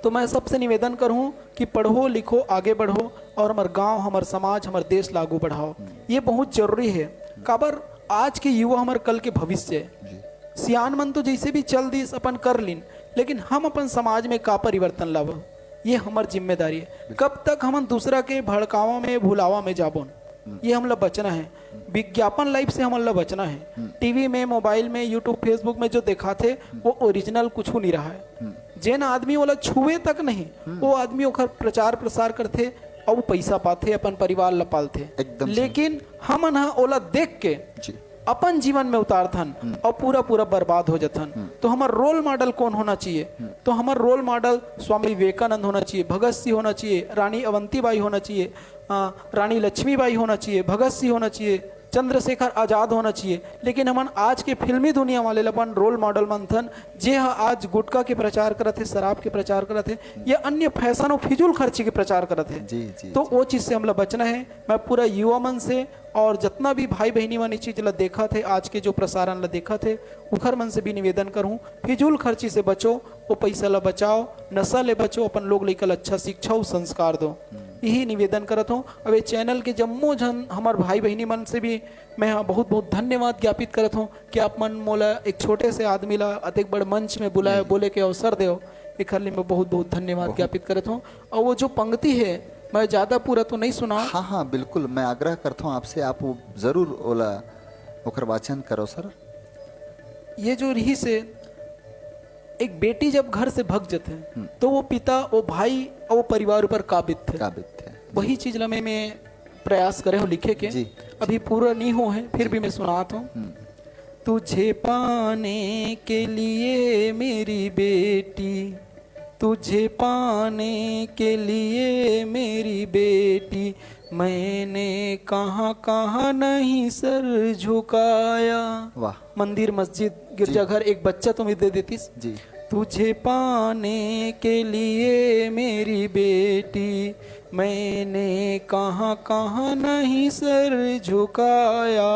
तो मैं सबसे निवेदन करूं कि पढ़ो लिखो आगे बढ़ो और हमारे गांव हमारे समाज हमारे देश लागू बढ़ाओ। ये बहुत जरूरी है काबर आज के युवा हमारे कल के भविष्य है। सियान मन तो जैसे भी चल दी अपन कर लीन, लेकिन हम अपन समाज में का परिवर्तन लाव ये हमारी जिम्मेदारी है। कब तक हम दूसरा के भड़कावा में भुलावा में जाबोन, ये हम लोग बचना है। विज्ञापन लाइफ से हम लोग बचना है। टीवी में मोबाइल में यूट्यूब फेसबुक में जो देखा थे वो ओरिजिनल कुछ नहीं रहा है। जेन आदमी वाला छुए तक नहीं वो आदमी ओखर प्रचार प्रसार करते और वो पैसा पाते अपन परिवार ला पालते। लेकिन हम ओला देख के अपन जीवन में उतारथन और पूरा पूरा बर्बाद हो जाथन। तो हमारा रोल मॉडल कौन होना चाहिए? तो हमारा रोल मॉडल स्वामी विवेकानंद होना चाहिए, भगत सिंह होना चाहिए, रानी अवंतीबाई होना चाहिए, रानी लक्ष्मीबाई होना चाहिए, भगत सिंह होना चाहिए, चंद्रशेखर आजाद होना चाहिए। लेकिन हमन आज के फिल्मी दुनिया वाले अपन रोल मॉडल मनथन जे आज गुटखा के प्रचार करत है, शराब के प्रचार करत है या अन्य फैशन और फिजूल खर्ची के प्रचार करत है। तो वो चीज से हमला बचना है। मैं पूरा युवा मन से और जितना भी भाई बहनी वाली चीज ला देखा थे आज के जो प्रसारण ला देखा थे उखर मन से भी निवेदन करूं फिजूल खर्ची से बचो, वो पैसा ला बचाओ, नशा ले बचो, अपन लोग लेकर अच्छा शिक्षा और संस्कार दो। यही निवेदन करत हूँ। अब ये चैनल के जम्मो जन हमारे भाई बहनी मन से भी मैं बहुत बहुत धन्यवाद ज्ञापित करत हूँ कि आप मन मोला एक छोटे से आदमी ला अतिक बड़ मंच में बुलाए बोले के अवसर दो। एक हर मैं बहुत बहुत धन्यवाद ज्ञापित करत हूँ। और वो जो पंक्ति है मैं ज्यादा पूरा तो नहीं सुना। हाँ हाँ बिल्कुल, मैं आग्रह करता हूँ आपसे, आप वो जरूर ओला ओकर वाचन करो सर। ये जो रही से एक बेटी जब घर से भग जाते हैं तो वो पिता वो भाई और वो परिवार ऊपर काबिज थे। वही चीज ला मैं प्रयास करे हो लिखे के, अभी पूरा नहीं हो है फिर भी मैं सुनाता हूँ। तुझे पाने के लिए मेरी बेटी, तुझे पाने के लिए मेरी बेटी, मैंने कहाँ कहाँ नहीं सर झुकाया। वाह। मंदिर मस्जिद गिरजाघर एक बच्चा तुम्हें दे देतीस जी। तुझे पाने के लिए मेरी बेटी, मैंने कहाँ कहाँ नहीं सर झुकाया।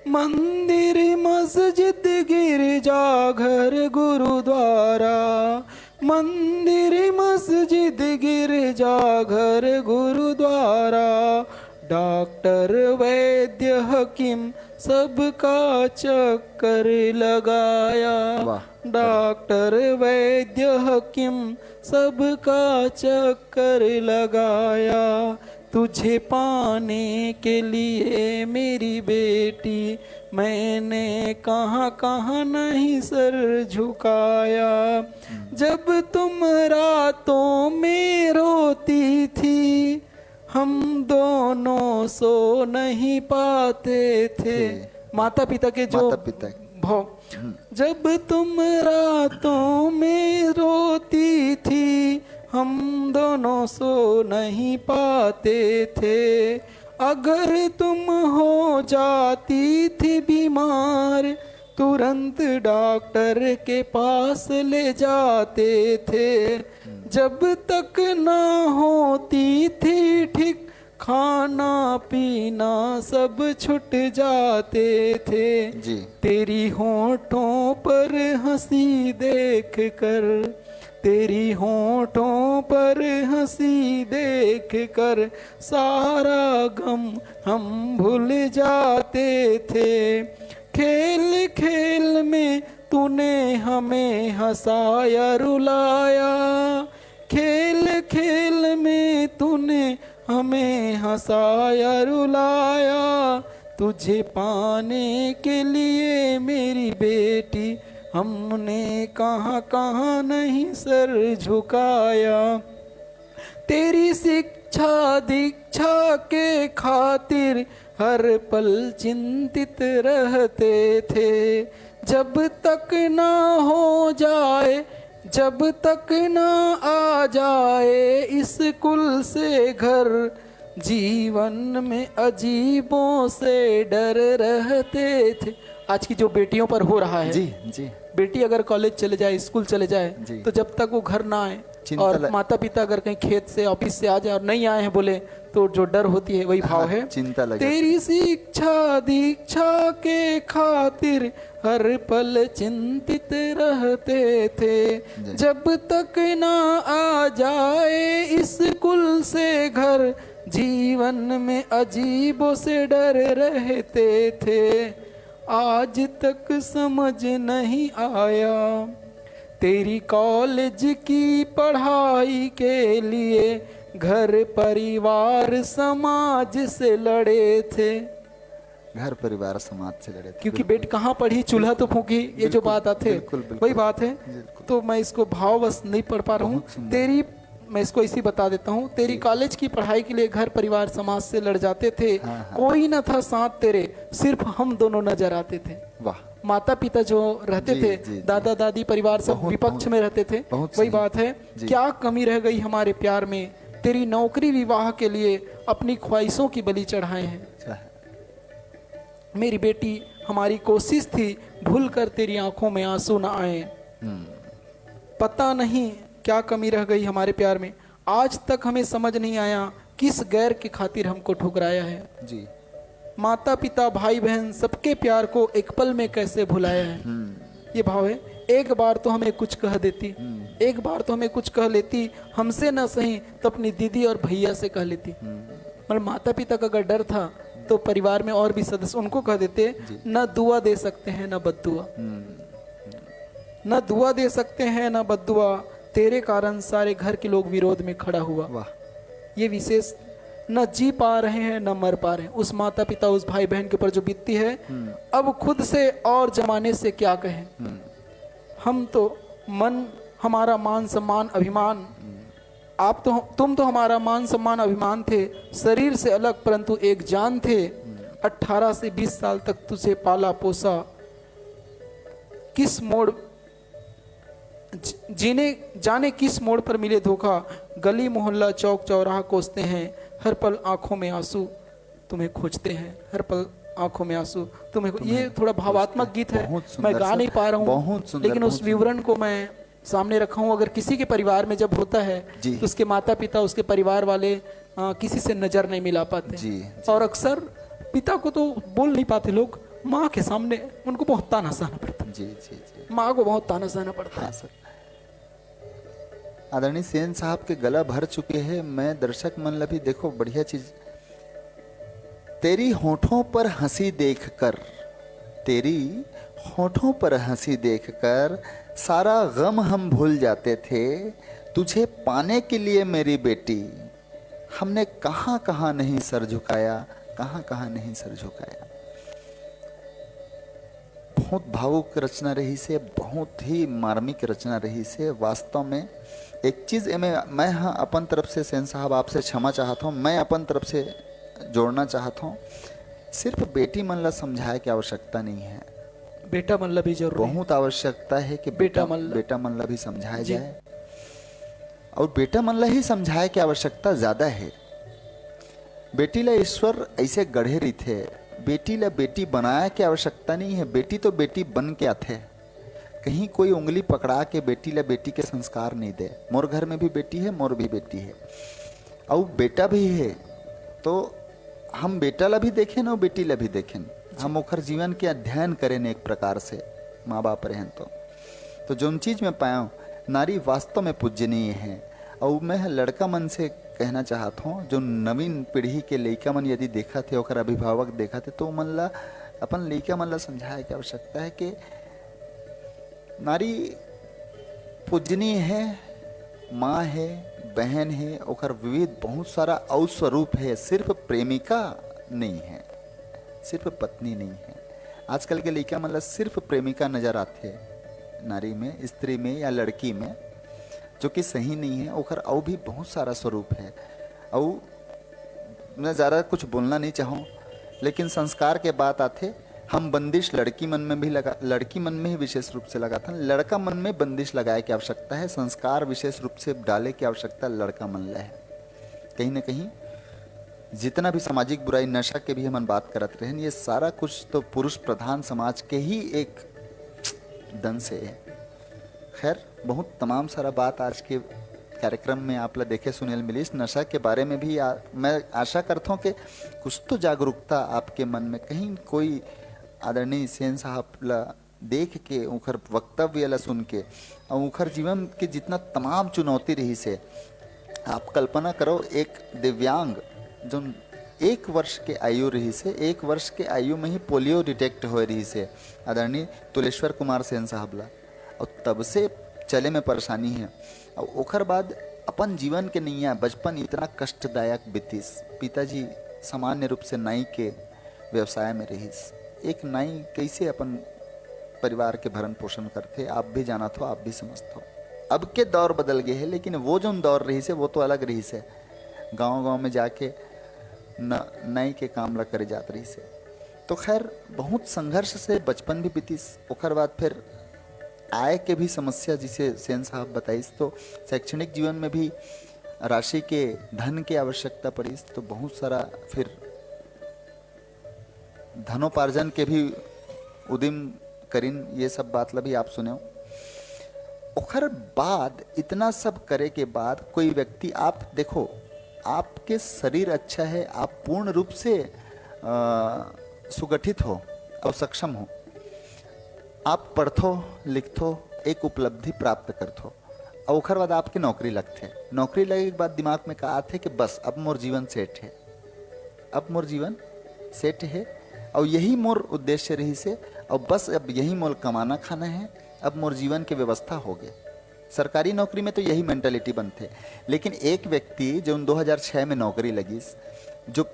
मंदिर मस्जिद गिरजा घर गुरुद्वारा, मंदिर मस्जिद गिरजा घर गुरुद्वारा, डॉक्टर वैद्य हकीम सबका चक्कर लगाया। डॉक्टर वैद्य हकीम सबका चक्कर लगाया। तुझे पाने के लिए मेरी बेटी, मैंने कहाँ कहाँ नहीं सर झुकाया। जब तुम रातों में रोती थी हम दोनों सो नहीं पाते थे। माता पिता के जो भाव, जब तुम रातों में रोती थी हम दोनों सो नहीं पाते थे। अगर तुम हो जाती थी बीमार तुरंत डॉक्टर के पास ले जाते थे। जब तक ना होती थी ठीक खाना पीना सब छूट जाते थे जी। तेरी होठों पर हंसी देख कर तेरी होठों पर हंसी देख कर सारा गम हम भूल जाते थे। खेल खेल में तूने हमें हंसाया रुलाया, खेल खेल में तूने हमें हंसाया रुलाया। तुझे पाने के लिए मेरी बेटी हमने कहाँ कहाँ नहीं सर झुकाया। तेरी शिक्षा दीक्षा के खातिर हर पल चिंतित रहते थे। जब तक ना हो जाए, जब तक ना आ जाए इस कुल से घर, जीवन में अजीबों से डर रहते थे। आज की जो बेटियों पर हो रहा है, जी जी, बेटी अगर कॉलेज चले जाए, स्कूल चले जाए, जी। तो जब तक वो घर ना आए चिंता और माता पिता अगर कहीं खेत से ऑफिस से आ जाए और नहीं आए हैं बोले, तो जो डर होती है वही भाव है। चिंता लगे। तेरी शिक्षा दीक्षा के खातिर हर पल चिंतित रहते थे। जब तक ना आ जाए इस कुल से घर, जीवन में अजीबों से डर रहते थे। आज तक समझ नहीं आया तेरी कॉलेज की पढ़ाई के लिए घर परिवार समाज से लड़े थे। घर परिवार समाज से लड़े थे, क्योंकि बेट कहाँ पढ़ी चूल्हा तो फूकी, ये जो बात आते बिल्कुल, बिल्कुल। वही बात है। तो मैं इसको भाववश नहीं पढ़ पा रहा हूँ। तेरी, मैं इसको इसी बता देता हूँ, तेरी कॉलेज की पढ़ाई के लिए घर परिवार समाज से लड़ जाते थे। कोई न था साथ तेरे, सिर्फ हम दोनों नजर आते थे। वाह, माता पिता जो रहते जी, थे, जी। दादा दादी परिवार सब बहुत, विपक्ष बहुत, में रहते थे। बहुत वही सही। बात है, जी। क्या कमी रह गई हमारे प्यार में, तेरी नौकरी विवाह के लिए अपनी ख्वाहिशों की बलि चढ़ाए हैं। अच्छा है। मेरी बेटी, हमारी कोशिश थी भूल कर तेरी आंखों में आंसू न आए। पता नहीं क्या कमी रह गई हमारे प्यार में, आज तक हमें समझ नहीं आया किस गैर के खातिर हमको ठुकराया है। जी, माता पिता भाई बहन सबके प्यार को एक पल में कैसे भुलाया है। ये भाव है। एक बार तो हमें कुछ कह देती, एक बार तो हमें कुछ कह लेती, हमसे ना सही तो अपनी दीदी और भैया से कह लेती। मतलब माता पिता का अगर डर था तो परिवार में और भी सदस्य उनको कह देते, न दुआ दे सकते हैं न बद्दुआ, न दुआ दे सकते हैं न बद्दुआ, तेरे कारण सारे घर के लोग विरोध में खड़ा हुआ। वाह, ये विशेष, न जी पा रहे हैं न मर पा रहे हैं, उस माता पिता उस भाई बहन के ऊपर जो बीतती है। अब खुद से और जमाने से क्या कहें। हम तो मन, हमारा मान सम्मान अभिमान, आप तो, तुम तो हमारा मान सम्मान अभिमान थे, शरीर से अलग परंतु एक जान थे। 18 से 20 साल तक तुझे पाला पोसा, किस मोड़ जीने जाने किस मोड़ पर मिले धोखा, गली मोहल्ला चौक चौराहा कोसते हैं, हर पल आंखों में आंसू तुम्हें खोजते हैं, हर पल आंखों में आंसू तुम्हें। ये थोड़ा भावात्मक गीत है, मैं गा नहीं पा रहा हूँ, लेकिन उस विवरण को मैं सामने रखा हूँ। अगर किसी के परिवार में जब होता है तो उसके माता पिता, उसके परिवार वाले किसी से नजर नहीं मिला पाते जी, जी। और अक्सर पिता को तो बोल नहीं पाते लोग, माँ के सामने उनको बहुत ताना सहना पड़ता है। जी जी जी, माँ को बहुत ताना सहना पड़ता है। सर आदरणीय सेन साहब के गला भर चुके हैं। मैं दर्शक मन लभी, देखो बढ़िया चीज, तेरी होठों पर हंसी देखकर, तेरी होठों पर हंसी देखकर सारा गम हम भूल जाते थे। तुझे पाने के लिए मेरी बेटी हमने कहाँ कहाँ नहीं सर झुकाया, कहाँ कहाँ नहीं सर झुकाया। बहुत भावुक रचना रही से, बहुत ही मार्मिक रचना रही से। वास्तव में एक चीज़ मैं हाँ अपन तरफ से सेन साहब आपसे क्षमा चाहता हूँ, मैं अपन तरफ से जोड़ना चाहता हूँ। सिर्फ बेटी मन ला समझाए की आवश्यकता नहीं है, बेटा मन ला भी जरूर बहुत आवश्यकता है कि बेटा मन ला भी समझाया जाए, और बेटा मन ला ही समझाए की आवश्यकता ज़्यादा है। बेटी ला ईश्वर ऐसे गढ़े रही थे, बेटी ला बेटी बनाया की आवश्यकता नहीं है, बेटी तो बेटी बन के आते। कहीं कोई उंगली पकड़ा के बेटी ला बेटी के संस्कार नहीं दे। मोर घर में भी बेटी है, मोर भी बेटी है, और बेटा भी है, तो हम बेटा ला भी देखें ना, बेटी ला भी देखें, हम ओखर जीवन के अध्ययन करें एक प्रकार से। माँ बाप रहें तो जो चीज़ में पाया हूँ, नारी वास्तव में पूजनीय है। और मैं लड़का मन से कहना चाहता हूँ, जो नवीन पीढ़ी के लड़का मन यदि देखा थे और अभिभावक देखा थे, तो मन ला अपन लड़का मन ला समझाए की आवश्यकता है कि नारी पूजनीय है, माँ है, बहन है, और विविध बहुत सारा और स्वरूप है, सिर्फ प्रेमिका नहीं है, सिर्फ पत्नी नहीं है। आजकल के लड़का मतलब सिर्फ प्रेमिका नजर आते हैं नारी में, स्त्री में या लड़की में, जो कि सही नहीं है। और भी बहुत सारा स्वरूप है। और मैं ज़्यादा कुछ बोलना नहीं चाहूँ, लेकिन संस्कार के बात आते, हम बंदिश लड़की मन में भी लगा, लड़की मन में ही विशेष रूप से लगा था, लड़का मन में बंदिश लगाए की आवश्यकता है, संस्कार विशेष रूप से डाले की आवश्यकता लड़का मन में है। कहीं ना कहीं जितना भी सामाजिक बुराई, नशा के भी हम बात करत रहे, ये सारा कुछ तो पुरुष प्रधान समाज के ही एक दन से है। खैर, बहुत तमाम सारा बात आज के कार्यक्रम में आप ला देखे सुनेल मिली। इस नशा के बारे में भी मैं आशा करता हूँ कि कुछ तो जागरूकता आपके मन में, कहीं कोई आदरणीय सेन साहब ला देख के, उखर वक्तव्य ला सुन के, और उखर जीवन के जितना तमाम चुनौती रही से, आप कल्पना करो एक दिव्यांग जो 1 वर्ष के आयु रही से, 1 वर्ष के आयु में ही पोलियो डिटेक्ट हो रही से, आदरणीय तुलेश्वर कुमार सेन साहब ला, और तब से चले में परेशानी है। और ओखर बाद अपन जीवन के नैया बचपन इतना कष्टदायक बीतीस। पिताजी सामान्य रूप से नाई के व्यवसाय में रहीस। एक नाई कैसे अपन परिवार के भरण पोषण करते, आप भी जाना हो, आप भी समझते हो। अब के दौर बदल गए हैं, लेकिन वो जो दौर रही से वो तो अलग रही से। गांव-गांव में जाके नाई के काम ला करे जात रही से। तो खैर, बहुत संघर्ष से बचपन भी बीतीस। ओखर बाद फिर आय के भी समस्या, जिसे सेन साहब बताइस, तो शैक्षणिक जीवन में भी राशि के, धन की आवश्यकता पड़ी, तो बहुत सारा फिर धनोपार्जन के भी उद्यम करिन। ये सब बात ला भी आप सुने हो। ओखर बाद इतना सब करे के बाद कोई व्यक्ति, आप देखो, आपके शरीर अच्छा है, आप पूर्ण रूप से सुगठित हो और सक्षम हो, आप पढ़थो लिखथो, एक उपलब्धि प्राप्त करथो, और ओखर बाद आपकी नौकरी लगथे। नौकरी लगे के बाद दिमाग में कहा थे कि बस अब मोर जीवन सेट है, अब मोर जीवन सेट है, और यही मोर उद्देश्य रही से, और बस अब यही मोर कमाना खाना है, अब मोर जीवन की व्यवस्था हो गए। सरकारी नौकरी में तो यही मेंटालिटी बनते। लेकिन एक व्यक्ति जो 2006 में नौकरी लगी, जो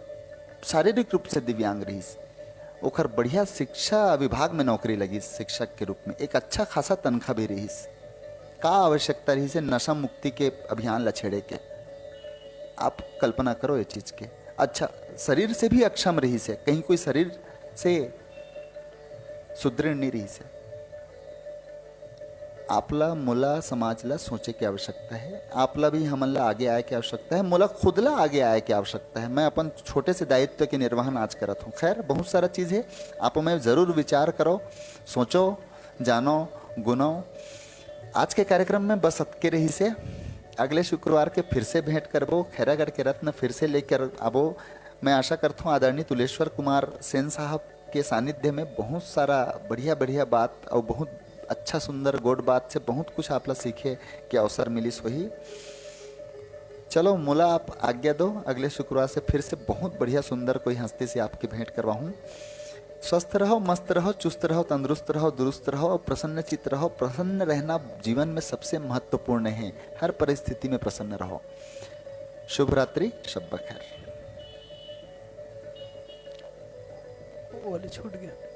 शारीरिक रूप से दिव्यांग रही, ओखर बढ़िया शिक्षा विभाग में नौकरी लगी शिक्षक के रूप में, एक अच्छा खासा तनख्वाह भी रही। का आवश्यकता रही से नशा मुक्ति के अभियान ला छेड़े के। आप कल्पना करो ये चीज के। अच्छा, शरीर से भी अक्षम रही से, कहीं कोई शरीर से सुदृढ़ नहीं रही से। आपला मोला समाजला सोचे की आवश्यकता है, आपला भी हमला आगे आए की आवश्यकता है, मोला खुदला आगे आए की आवश्यकता है। मैं अपन छोटे से दायित्व के निर्वहन आज करत हूँ। खैर, बहुत सारा चीज़ है, आप में जरूर विचार करो, सोचो, जानो, गुनो। आज के कार्यक्रम में बस अतके रही से। अगले शुक्रवार के फिर से भेंट करबो, खैरागढ़ के रत्न फिर से लेकर आबो। मैं आशा करता हूँ आदरणीय तुलेश्वर कुमार सेन साहब के सानिध्य में बहुत सारा बढ़िया बढ़िया बात और बहुत अच्छा सुंदर गोड बात से बहुत कुछ आप लोग सीखे के अवसर मिलिस। वही चलो, मोला आप आज्ञा दो, अगले शुक्रवार से फिर से बहुत बढ़िया सुंदर कोई हस्ती से आपकी भेंट करवाऊँ। स्वस्थ रहो, मस्त रहो, चुस्त रहो, तंदुरुस्त रहो, दुरुस्त रहो और प्रसन्न चित्त रहो। प्रसन्न रहना जीवन में सबसे महत्वपूर्ण है, हर परिस्थिति में प्रसन्न रहो। शुभ रात्रि, शब बखैर। वो वाले छूट गया।